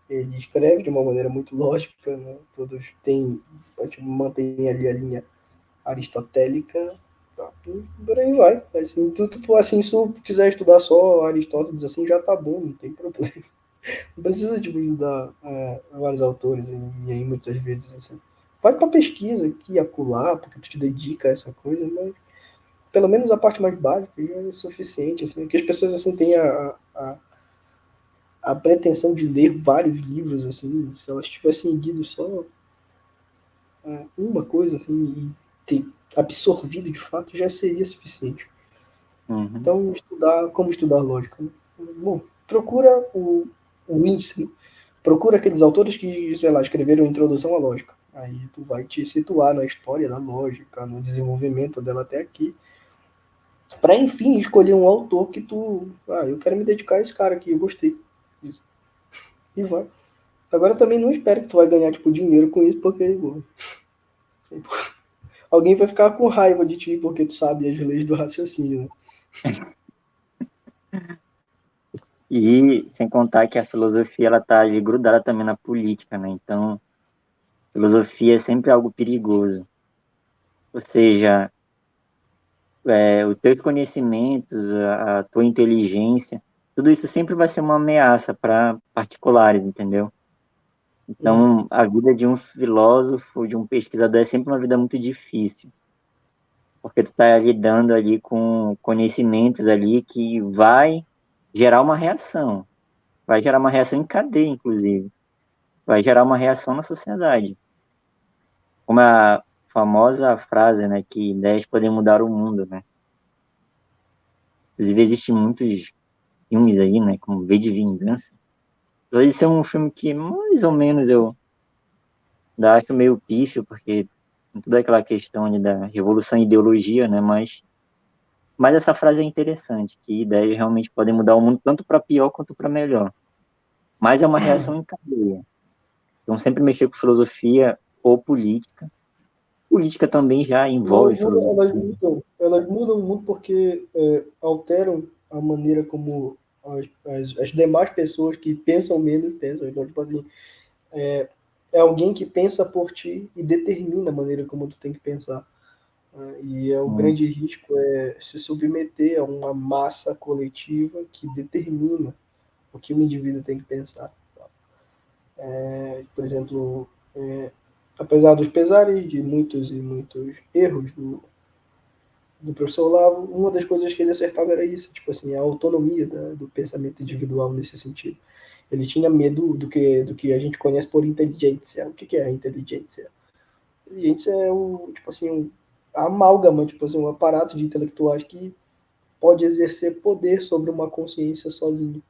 ele escreve de uma maneira muito lógica, né? Todos têm, a gente mantém ali a linha aristotélica, tá? Por aí vai. Assim, assim, se tu quiser estudar só Aristóteles, assim, já tá bom, não tem problema. Não precisa, tipo, estudar vários autores, e aí muitas vezes, assim. Vai pra pesquisa aqui e acolá, porque tu te dedica a essa coisa, mas pelo menos a parte mais básica já é suficiente, assim, que as pessoas, assim, têm a pretensão de ler vários livros, assim, se elas tivessem lido só uma coisa, assim, e ter absorvido de fato, já seria suficiente. Uhum. Então, como estudar lógica, né? Bom, procura o índice, procura aqueles autores que, sei lá, escreveram Introdução à Lógica. Aí tu vai te situar na história da lógica, no desenvolvimento dela até aqui, para enfim escolher um autor que eu quero me dedicar a esse cara aqui, eu gostei disso. E vai. Agora também não espero que tu vai ganhar tipo dinheiro com isso, porque bom, alguém vai ficar com raiva de ti porque tu sabe as leis do raciocínio, né? E sem contar que a filosofia ela tá ali grudada também na política, né? Então, filosofia é sempre algo perigoso. Ou seja, os teus conhecimentos, a tua inteligência, tudo isso sempre vai ser uma ameaça para particulares, entendeu? Uhum. Então, a vida de um filósofo, de um pesquisador, é sempre uma vida muito difícil, porque tu está lidando ali com conhecimentos ali que vai gerar uma reação em cadeia, inclusive, vai gerar uma reação na sociedade. Como a famosa frase, né, que ideias podem mudar o mundo, né? Inclusive, existem muitos filmes aí, né, como V de Vingança. Esse é um filme que mais ou menos eu ainda acho meio pífio, porque tem toda aquela questão ali da revolução e ideologia, né, mas essa frase é interessante, que ideias realmente podem mudar o mundo tanto para pior quanto para melhor. Mas é uma reação em cadeia. Então, sempre mexer com filosofia ou política. Política também já envolve filosofia. Elas mudam muito porque alteram a maneira como as demais pessoas que pensam menos pensam. Então, tipo assim, é alguém que pensa por ti e determina a maneira como tu tem que pensar, né? E o Hum, grande risco é se submeter a uma massa coletiva que determina o que o indivíduo tem que pensar. Por exemplo, apesar dos pesares de muitos e muitos erros do professor Olavo, uma das coisas que ele acertava era isso, tipo assim, a autonomia do pensamento individual nesse sentido. Ele tinha medo do que a gente conhece por inteligência. O que é a inteligência? Inteligência é tipo assim, a amálgama, tipo assim, um aparato de intelectuais que pode exercer poder sobre uma consciência sozinho,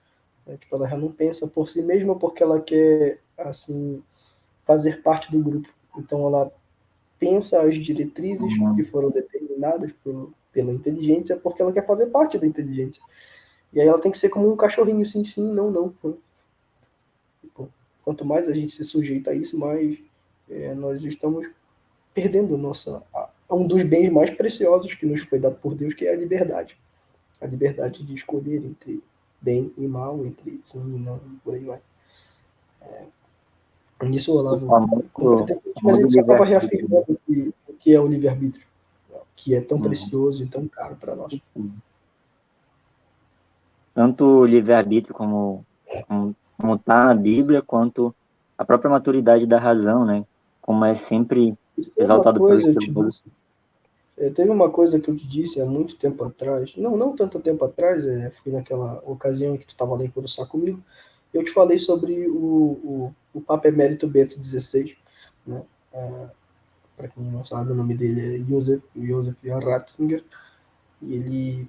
né? Tipo, ela já não pensa por si mesma porque ela quer, assim, fazer parte do grupo. Então ela pensa as diretrizes que hum, foram determinadas pela inteligência porque ela quer fazer parte da inteligência. E aí ela tem que ser como um cachorrinho, sim, sim, não, não. Tipo, quanto mais a gente se sujeita a isso, mais nós estamos perdendo um dos bens mais preciosos que nos foi dado por Deus, que é a liberdade. A liberdade de escolher entre bem e mal, entre sim e não, por aí vai. Nisso o o Olavo famoso, completamente, mas famoso ele só estava livre-arbítrio, né? reafirmando o que é o livre-arbítrio, que é tão Hum, precioso e tão caro para nós. tanto o livre-arbítrio como tá na Bíblia, quanto a própria maturidade da razão, né? Como é sempre Isso é uma exaltado pelos coisa, eu te filósofos. disse. Teve uma coisa que eu te disse há muito tempo atrás, não tanto tempo atrás, fui naquela ocasião em que tu estava lá em Curuçá comigo, eu te falei sobre o Papa Emérito Bento XVI, né? Para quem não sabe, o nome dele é Joseph Ratzinger, e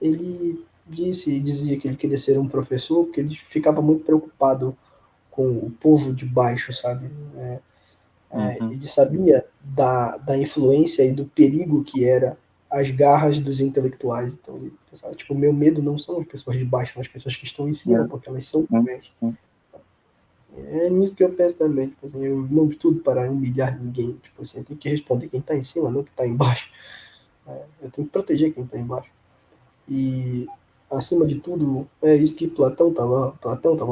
ele dizia que ele queria ser um professor, porque ele ficava muito preocupado com o povo de baixo, sabe? Uhum. Ele sabia da influência e do perigo que era as garras dos intelectuais. Então, ele pensava, tipo, o meu medo não são as pessoas de baixo, são as pessoas que estão em cima, Eu- porque elas são sim, cruéis. sim. É nisso que eu penso também. Tipo assim, eu não estudo para humilhar ninguém. Tipo assim, eu tenho que responder quem está em cima, não quem está embaixo. Eu tenho que proteger quem está embaixo. E, acima de tudo, é isso que Platão tava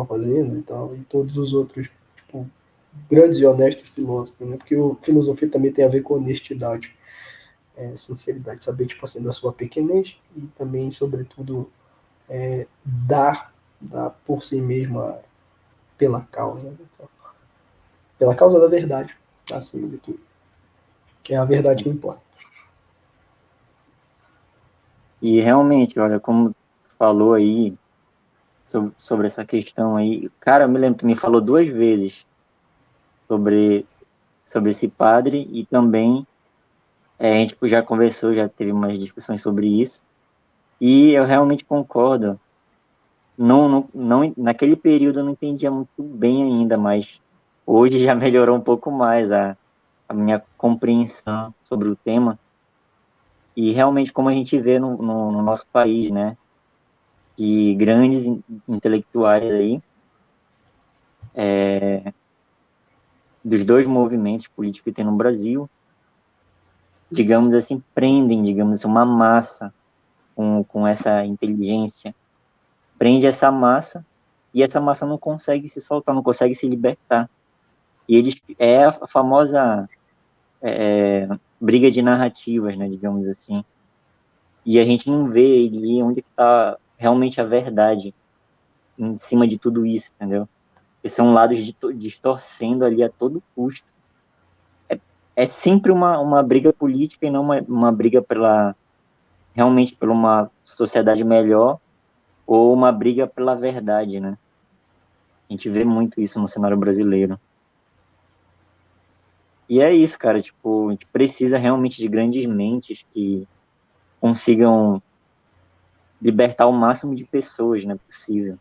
fazendo e tal, e todos os outros, tipo, grandes e honestos filósofos, né? Porque a filosofia também tem a ver com honestidade, sinceridade, saber, tipo assim, da sua pequenez e também, sobretudo, dar por si mesma pela causa, né? Então, pela causa da verdade, acima de tudo, que é a verdade que importa. E realmente, olha, como tu falou aí sobre essa questão aí, cara, eu me lembro que tu me falou duas vezes sobre, sobre esse padre e também a gente tipo, já conversou, já teve umas discussões sobre isso. E eu realmente concordo. Naquele período eu não entendia muito bem ainda, mas hoje já melhorou um pouco mais a minha compreensão sobre o tema. E realmente, como a gente vê no nosso país, né, que grandes intelectuais aí, dos dois movimentos políticos que tem no Brasil, digamos assim, prendem, digamos assim, uma massa com essa inteligência, prende essa massa e essa massa não consegue se soltar, não consegue se libertar. E eles é a famosa briga de narrativas, né, digamos assim. E a gente não vê ali onde está realmente a verdade em cima de tudo isso, entendeu? Que são lados distorcendo ali a todo custo. É sempre uma briga política e não uma briga pela realmente por uma sociedade melhor ou uma briga pela verdade, né? A gente vê muito isso no cenário brasileiro. E é isso, cara, tipo, a gente precisa realmente de grandes mentes que consigam libertar o máximo de pessoas, né, possível.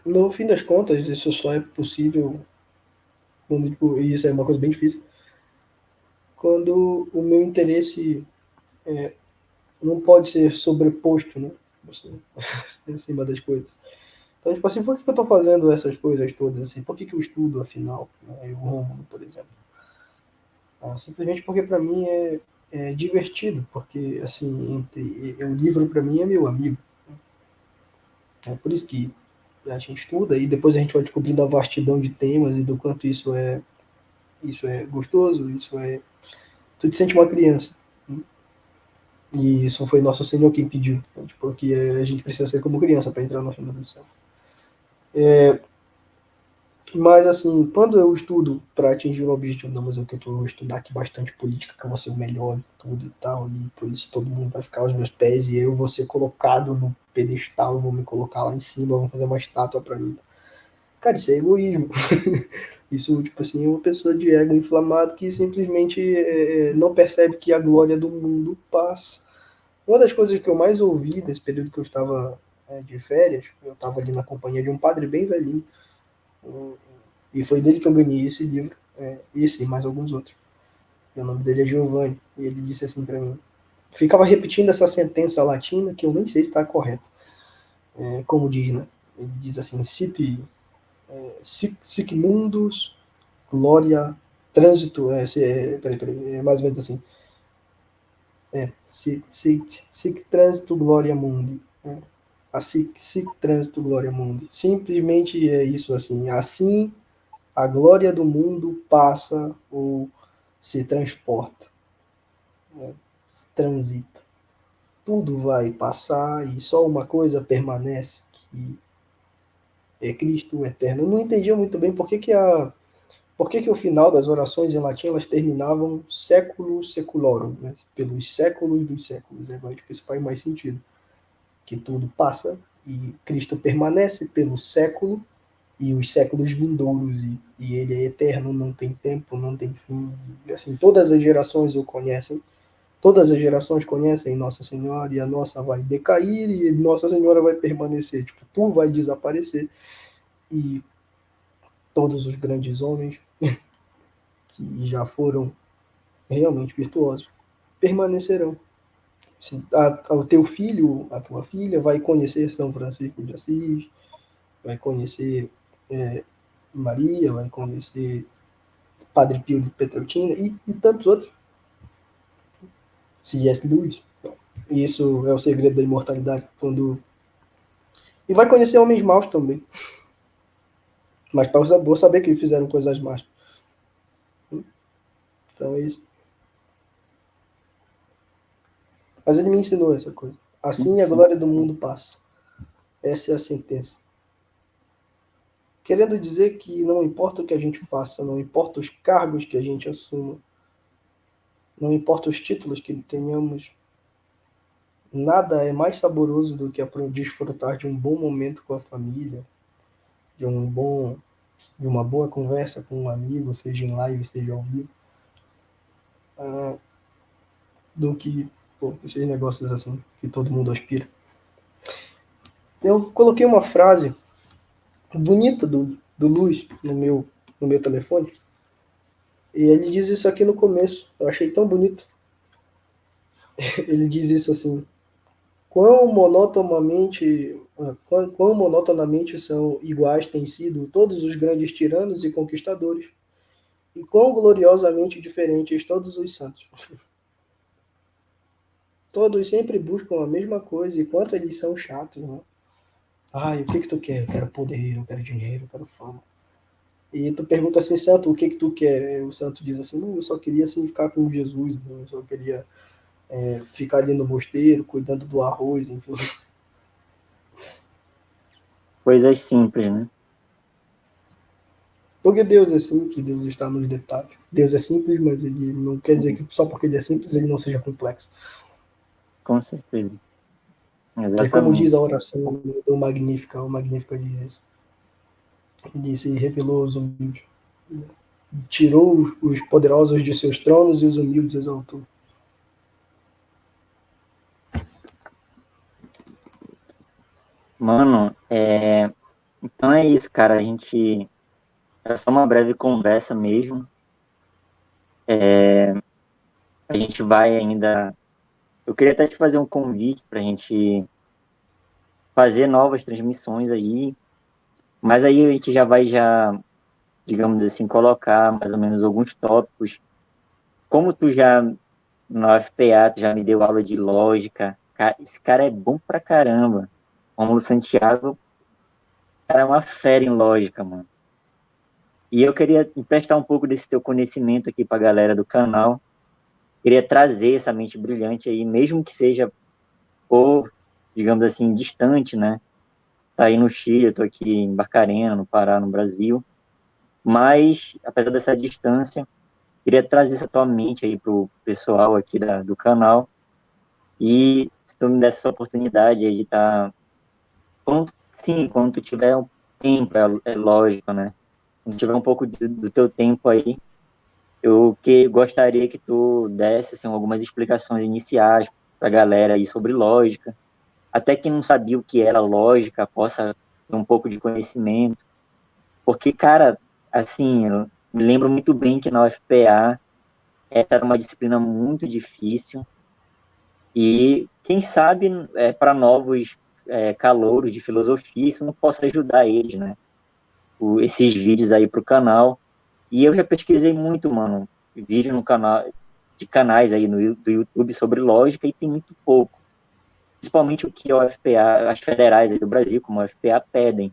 No fim das contas, isso só é possível, quando, tipo, e isso é uma coisa bem difícil, quando o meu interesse não pode ser sobreposto, né? Assim, em cima das coisas. Então, tipo assim, por que eu estou fazendo essas coisas todas assim? Por que eu estudo, afinal? Né? O Rômulo, por exemplo. Simplesmente porque para mim é divertido, porque assim, o livro para mim é meu amigo. É por isso que a gente estuda e depois a gente vai descobrindo a vastidão de temas e do quanto isso é gostoso, isso é. Tu te sente uma criança. Né? E isso foi nosso Senhor quem pediu, né? Porque a gente precisa ser como criança para entrar no reino do céu. Mas, assim, quando eu estudo para atingir o objetivo, não, mas eu quero estudar aqui bastante política, que eu vou ser o melhor de tudo e tal, e por isso todo mundo vai ficar aos meus pés e eu vou ser colocado no pedestal, vou me colocar lá em cima, vão fazer uma estátua para mim. Cara, isso é egoísmo. Isso, tipo assim, é uma pessoa de ego inflamado que simplesmente não percebe que a glória do mundo passa. Uma das coisas que eu mais ouvi nesse período que eu estava de férias, eu estava ali na companhia de um padre bem velhinho, e foi dele que eu ganhei esse livro, esse e mais alguns outros. E o nome dele é Giovanni. E ele disse assim para mim. Ficava repetindo essa sentença latina, que eu nem sei se está correta. Como diz, né? Ele diz assim: sic mundus, gloria, trânsito. Peraí, é mais ou menos assim. Sic trânsito, gloria mundi. A sic trânsito, gloria mundi. Simplesmente é isso assim. Assim, a glória do mundo passa ou se transporta, se transita. Tudo vai passar e só uma coisa permanece, que é Cristo eterno. Eu não entendia muito bem por que, que Por que o final das orações em latim elas terminavam século seculorum, né? Pelos séculos dos séculos? Agora tipo, isso faz mais sentido. Que tudo passa e Cristo permanece pelo século e os séculos vindouros e ele é eterno, não tem tempo, não tem fim. E, assim, todas as gerações o conhecem, todas as gerações conhecem Nossa Senhora e a nossa vai decair e Nossa Senhora vai permanecer. Tipo, tu vai desaparecer e todos os grandes homens que já foram realmente virtuosos permanecerão. O teu filho, a tua filha vai conhecer São Francisco de Assis, vai conhecer Maria, vai conhecer Padre Pio de Petreutina e tantos outros. C.S. Lewis. E isso é o segredo da imortalidade. E vai conhecer homens maus também. Mas para vou saber que fizeram coisas más. Então é isso. Mas ele me ensinou essa coisa. Assim a glória do mundo passa. Essa é a sentença. Querendo dizer que não importa o que a gente faça, não importa os cargos que a gente assuma, não importa os títulos que tenhamos, nada é mais saboroso do que desfrutar de um bom momento com a família, de de uma boa conversa com um amigo, seja em live, seja ao vivo, do que esses negócios assim que todo mundo aspira. Eu coloquei uma frase bonita do Luiz no meu telefone, e ele diz isso aqui no começo. Eu achei tão bonito. Ele diz isso assim: quão monotonamente são iguais têm sido todos os grandes tiranos e conquistadores, e quão gloriosamente diferentes todos os santos. Todos sempre buscam a mesma coisa, e quanto eles são chatos, né? Ai, o que que tu quer? Eu quero poder, eu quero dinheiro, eu quero fama. E tu pergunta assim, santo, o que que tu quer? O santo diz assim, não, eu só queria assim ficar com Jesus, né? Eu só queria ficar ali no mosteiro, cuidando do arroz, enfim. Coisas simples, né? Porque Deus é simples, Deus está nos detalhes. Deus é simples, mas ele não quer dizer que só porque ele é simples ele não seja complexo. Com certeza. É como diz Exatamente. a oração do Magnífica, o Magnífica diz isso. Ele se revelou aos humildes. Tirou os poderosos de seus tronos e os humildes exaltou. Mano, então é isso, cara. É só uma breve conversa mesmo. A gente vai ainda. Eu queria até te fazer um convite para a gente fazer novas transmissões aí, mas aí a gente já vai, digamos assim, colocar mais ou menos alguns tópicos. Como tu já, no FPA, tu já me deu aula de lógica, esse cara é bom pra caramba. Rômulo Santiago, cara, é uma fera em lógica, mano. E eu queria emprestar um pouco desse teu conhecimento aqui pra galera do canal. Queria trazer essa mente brilhante aí, mesmo que seja por, digamos assim, distante, né? Tá aí no Chile, eu tô aqui em Barcarena, no Pará, no Brasil. Mas, apesar dessa distância, queria trazer essa tua mente aí pro pessoal aqui do canal. E se tu me desse essa oportunidade aí de estar. Quando tu tiver um tempo, é lógico, né? Quando tiver um pouco do teu tempo aí, eu gostaria que tu desse assim, algumas explicações iniciais para a galera aí sobre lógica. Até quem não sabia o que era lógica possa ter um pouco de conhecimento. Porque, cara, assim, eu me lembro muito bem que na UFPA essa era uma disciplina muito difícil e, quem sabe, para novos calouros de filosofia, isso não possa ajudar eles, né? Esses vídeos aí para o canal. E eu já pesquisei muito, mano, vídeo no canal, de canais aí do YouTube sobre lógica e tem muito pouco. Principalmente o que a UFPA, as federais aí do Brasil, como a UFPA, pedem.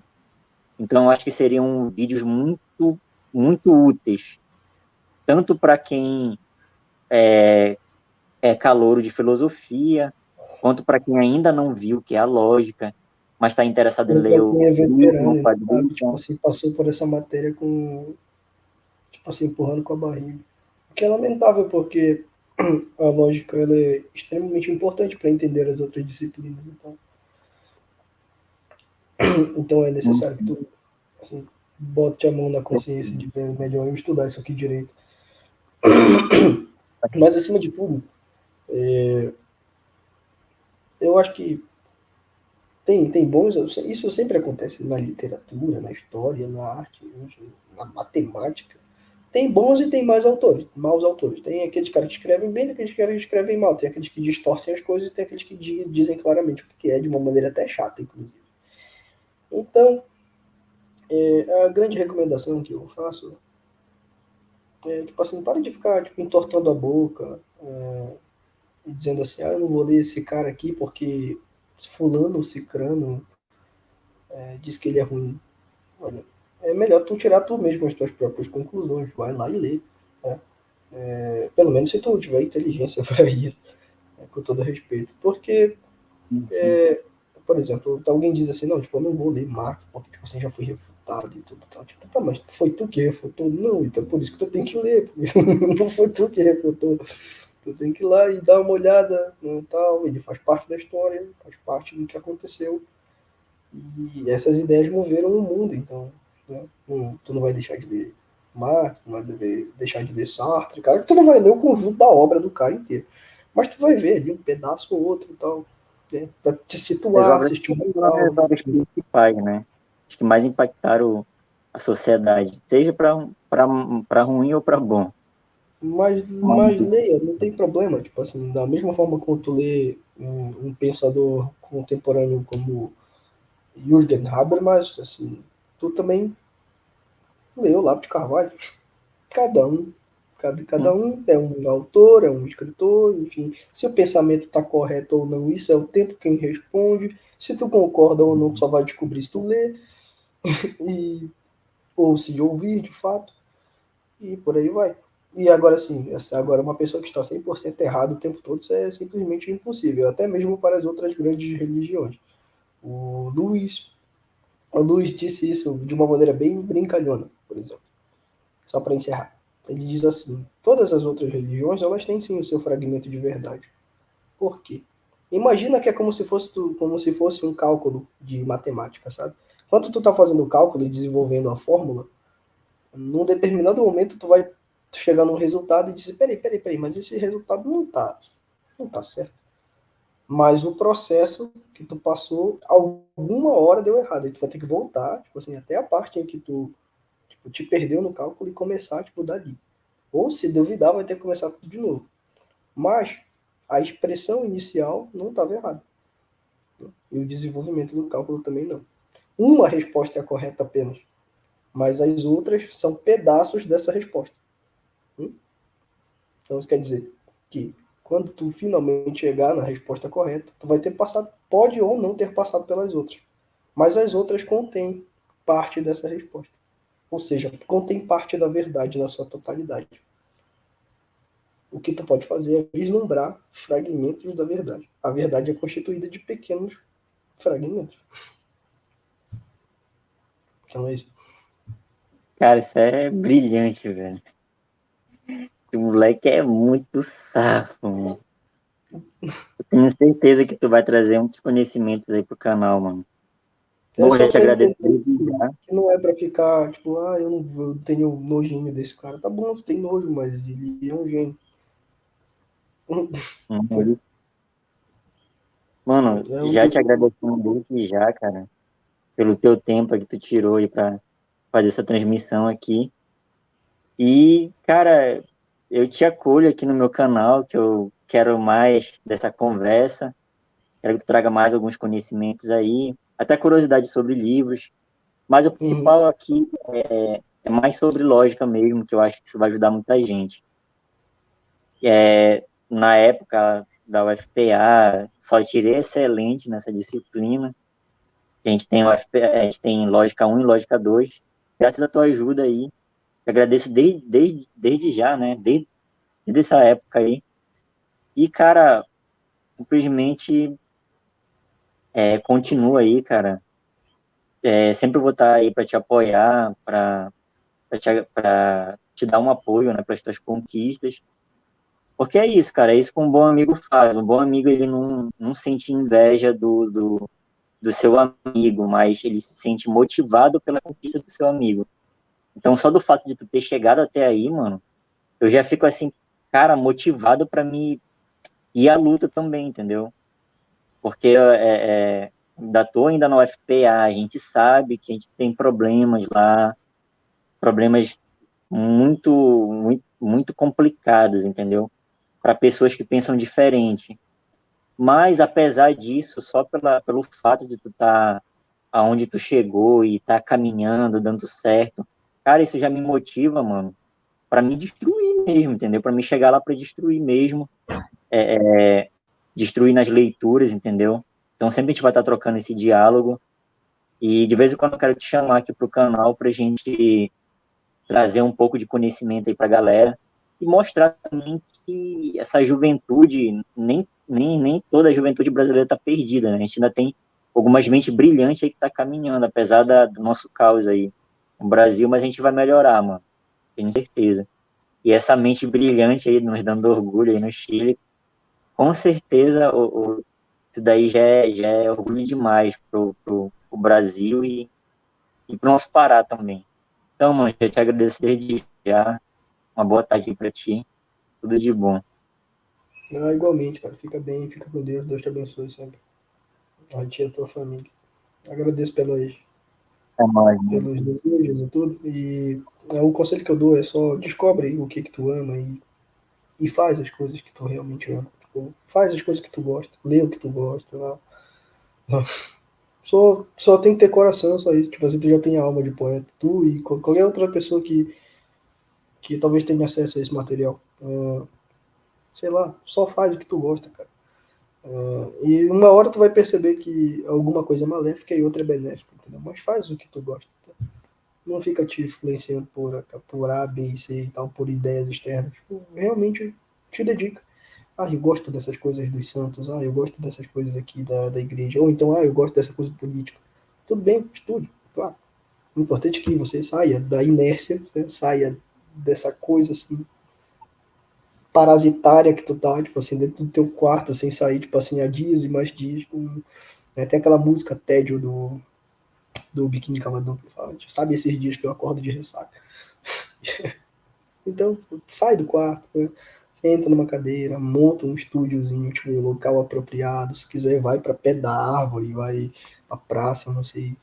Então, eu acho que seriam vídeos muito úteis, tanto para quem é calouro de filosofia, quanto para quem ainda não viu o que é a lógica, mas está interessado em Ou ler para o quem é livro, o veterano, Padre sabe? Tipo Wilson. assim, passou por essa matéria tipo assim, empurrando com a barriga. O que é lamentável, porque a lógica ela é extremamente importante para entender as outras disciplinas. Então é Hum, necessário que tu assim, bote a mão na consciência de ver melhor eu estudar isso aqui direito. Mas acima de tudo, eu acho que tem bons. Isso sempre acontece na literatura, na história, na arte, enfim, na matemática. Tem bons e tem mais autores, maus autores. Tem aqueles caras que escrevem bem, tem aqueles caras que escrevem mal. Tem aqueles que distorcem as coisas e tem aqueles que dizem claramente o que é, de uma maneira até chata, inclusive. Então, a grande recomendação que eu faço é, tipo assim, para de ficar tipo, entortando a boca, dizendo assim, ah, eu não vou ler esse cara aqui porque fulano, cicrano, diz que ele é ruim. Olha, é melhor tu tirar tu mesmo as tuas próprias conclusões. Vai lá e lê. Né? Pelo menos se tu tiver inteligência para isso, né? Com todo respeito. Porque, sim. por exemplo, alguém diz assim, não, tipo, eu não vou ler Marx porque tipo, assim, já foi refutado e tudo tal. Tipo, tá, mas foi tu que refutou? Não, então por isso que tu tem que ler. Porque não foi tu que refutou. Tu tem que ir lá e dar uma olhada, né, tal. Ele faz parte da história, faz parte do que aconteceu. E essas ideias moveram o mundo, então, né? Tu não vai deixar de ler Marx, não vai deixar de ler Sartre, cara, tu não vai ler o conjunto da obra do cara inteiro. Mas tu vai ver ali um pedaço ou outro e tal, né? Pra te As situar, obras assistir uma foram as aula. obras principais, né? As que mais impactaram a sociedade, seja para ruim ou para bom. Mas leia, não tem problema. Tipo assim, da mesma forma como tu lê um pensador contemporâneo como Jürgen Habermas, assim, tu também leu Olavo de Carvalho. Cada um, cada um é um autor, é um escritor, enfim. Se o pensamento está correto ou não, isso é o tempo quem responde. Se tu concorda ou não, tu só vai descobrir se tu lê, e, ou se ouvir de fato, e por aí vai. E agora sim, agora uma pessoa que está 100% errado o tempo todo, isso é simplesmente impossível, até mesmo para as outras grandes religiões. O Luiz, o Luiz disse isso de uma maneira bem brincalhona, por exemplo. Só para encerrar. Ele diz assim: todas as outras religiões elas têm sim o seu fragmento de verdade. Por quê? Imagina que é como se fosse um cálculo de matemática, sabe? Quando tu está fazendo o cálculo e desenvolvendo a fórmula, num determinado momento tu vai chegar num resultado e dizer, peraí, mas esse resultado não tá certo. Mas o processo que tu passou, alguma hora deu errado. Aí tu vai ter que voltar, tipo assim, até a parte em que tu tipo, te perdeu no cálculo e começar, tipo, dali. Ou se duvidar, vai ter que começar tudo de novo. Mas a expressão inicial não estava errada. E o desenvolvimento do cálculo também não. Uma resposta é correta apenas, mas as outras são pedaços dessa resposta. Então isso quer dizer que quando tu finalmente chegar na resposta correta, tu vai ter passado, pode ou não ter passado pelas outras. Mas as outras contêm parte dessa resposta. Ou seja, contém parte da verdade na sua totalidade. O que tu pode fazer é vislumbrar fragmentos da verdade. A verdade é constituída de pequenos fragmentos. Então é isso. Cara, isso é brilhante, velho. O moleque é muito safo, mano. Eu tenho certeza que tu vai trazer muitos conhecimentos aí pro canal, mano. É Bom, já só te para agradeço entender desde já. que não é para ficar, tipo, ah, eu não eu tenho nojinho desse cara. Tá bom, tu tem nojo, mas ele é um gênio. Foi. Mano, É um já te dos. agradecendo desde já, cara, pelo teu tempo que tu tirou aí pra fazer essa transmissão aqui. E, cara, eu te acolho aqui no meu canal, que eu quero mais dessa conversa. Quero que tu traga mais alguns conhecimentos aí, até curiosidade sobre livros. Mas o Uhum, principal aqui é mais sobre lógica mesmo, que eu acho que isso vai ajudar muita gente. Na época da UFPA, só tirei excelente nessa disciplina. A gente tem, a gente tem lógica um e lógica 2. Graças à tua ajuda aí, eu agradeço desde já, né? Desde essa época aí. E, cara, simplesmente continua aí, cara. Sempre vou estar aí para te apoiar, para te te dar um apoio, né, para as tuas conquistas. Porque é isso, cara, é isso que um bom amigo faz. Um bom amigo, ele não sente inveja do seu amigo, mas ele se sente motivado pela conquista do seu amigo. Então, só do fato de tu ter chegado até aí, mano, eu já fico assim, cara, motivado para me ir à luta também, entendeu? Porque ainda tô ainda na UFPA, a gente sabe que a gente tem problemas lá, problemas muito complicados, entendeu? Para pessoas que pensam diferente. Mas, apesar disso, só pelo fato de tu estar aonde tu chegou e tá caminhando, dando certo, cara, isso já me motiva, mano, para me destruir mesmo, entendeu? Para me chegar lá para destruir mesmo, destruir nas leituras, entendeu? Então, sempre a gente vai estar trocando esse diálogo. E de vez em quando eu quero te chamar aqui pro canal pra gente trazer um pouco de conhecimento aí pra galera e mostrar também que essa juventude, nem toda a juventude brasileira está perdida, né? A gente ainda tem algumas mentes brilhantes aí que tá caminhando, apesar do nosso caos aí no Brasil, mas a gente vai melhorar, mano, tenho certeza. E essa mente brilhante aí nos dando orgulho aí no Chile, com certeza isso daí já é orgulho demais pro Brasil e pro nosso Pará também. Então, mano, eu te agradeço desde já. Uma boa tarde para ti. Tudo de bom. Ah, igualmente, cara. Fica bem, fica com Deus. Deus te abençoe sempre. A ti e a tua família. Agradeço É nóis, mano. pelos desejos e tudo. E o conselho que eu dou é só descobre o que tu ama e faz as coisas que tu realmente ama. Tipo, faz as coisas que tu gosta, lê o que tu gosta. Não. Só tem que ter coração, só isso. Tipo assim, tu já tem a alma de poeta. Tu e qualquer outra pessoa que talvez tenha acesso a esse material. Sei lá, só faz o que tu gosta, cara. E uma hora tu vai perceber que alguma coisa é maléfica e outra é benéfica, entendeu? Mas faz o que tu gosta. Tá? Não fica te influenciando por A, B e C e tal, por ideias externas. Tipo, realmente te dedica. Ah, eu gosto dessas coisas dos santos. Ah, eu gosto dessas coisas aqui da igreja. Ou então, eu gosto dessa coisa política. Tudo bem, estude, claro. O importante é que você saia da inércia, né? Saia dessa coisa assim parasitária que tu tá, tipo assim, dentro do teu quarto, sem sair, tipo assim, há dias e mais dias. Né? Tem aquela música Tédio do Biquíni de Cavadão que fala, tipo, sabe esses dias que eu acordo de ressaca. Então, sai do quarto, né? Senta numa cadeira, monta um estúdiozinho, tipo, um local apropriado. Se quiser, vai para pé da árvore, vai pra praça, não sei.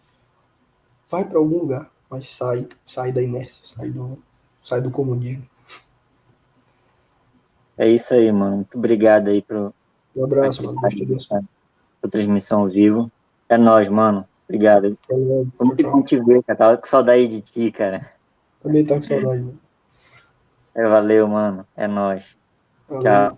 Vai para algum lugar, mas sai da inércia, sai do comodismo. É isso aí, mano. Muito obrigado aí por Um abraço, mano. participar Deus te dessa, abençoe. dessa transmissão ao vivo. É nóis, mano. Obrigado. Até logo. Foi Tchau, muito bom tchau. te ver, cara. Tava com saudade de ti, cara. Também tá com saudade, mano. Valeu, mano. É nóis. Tchau. Valeu.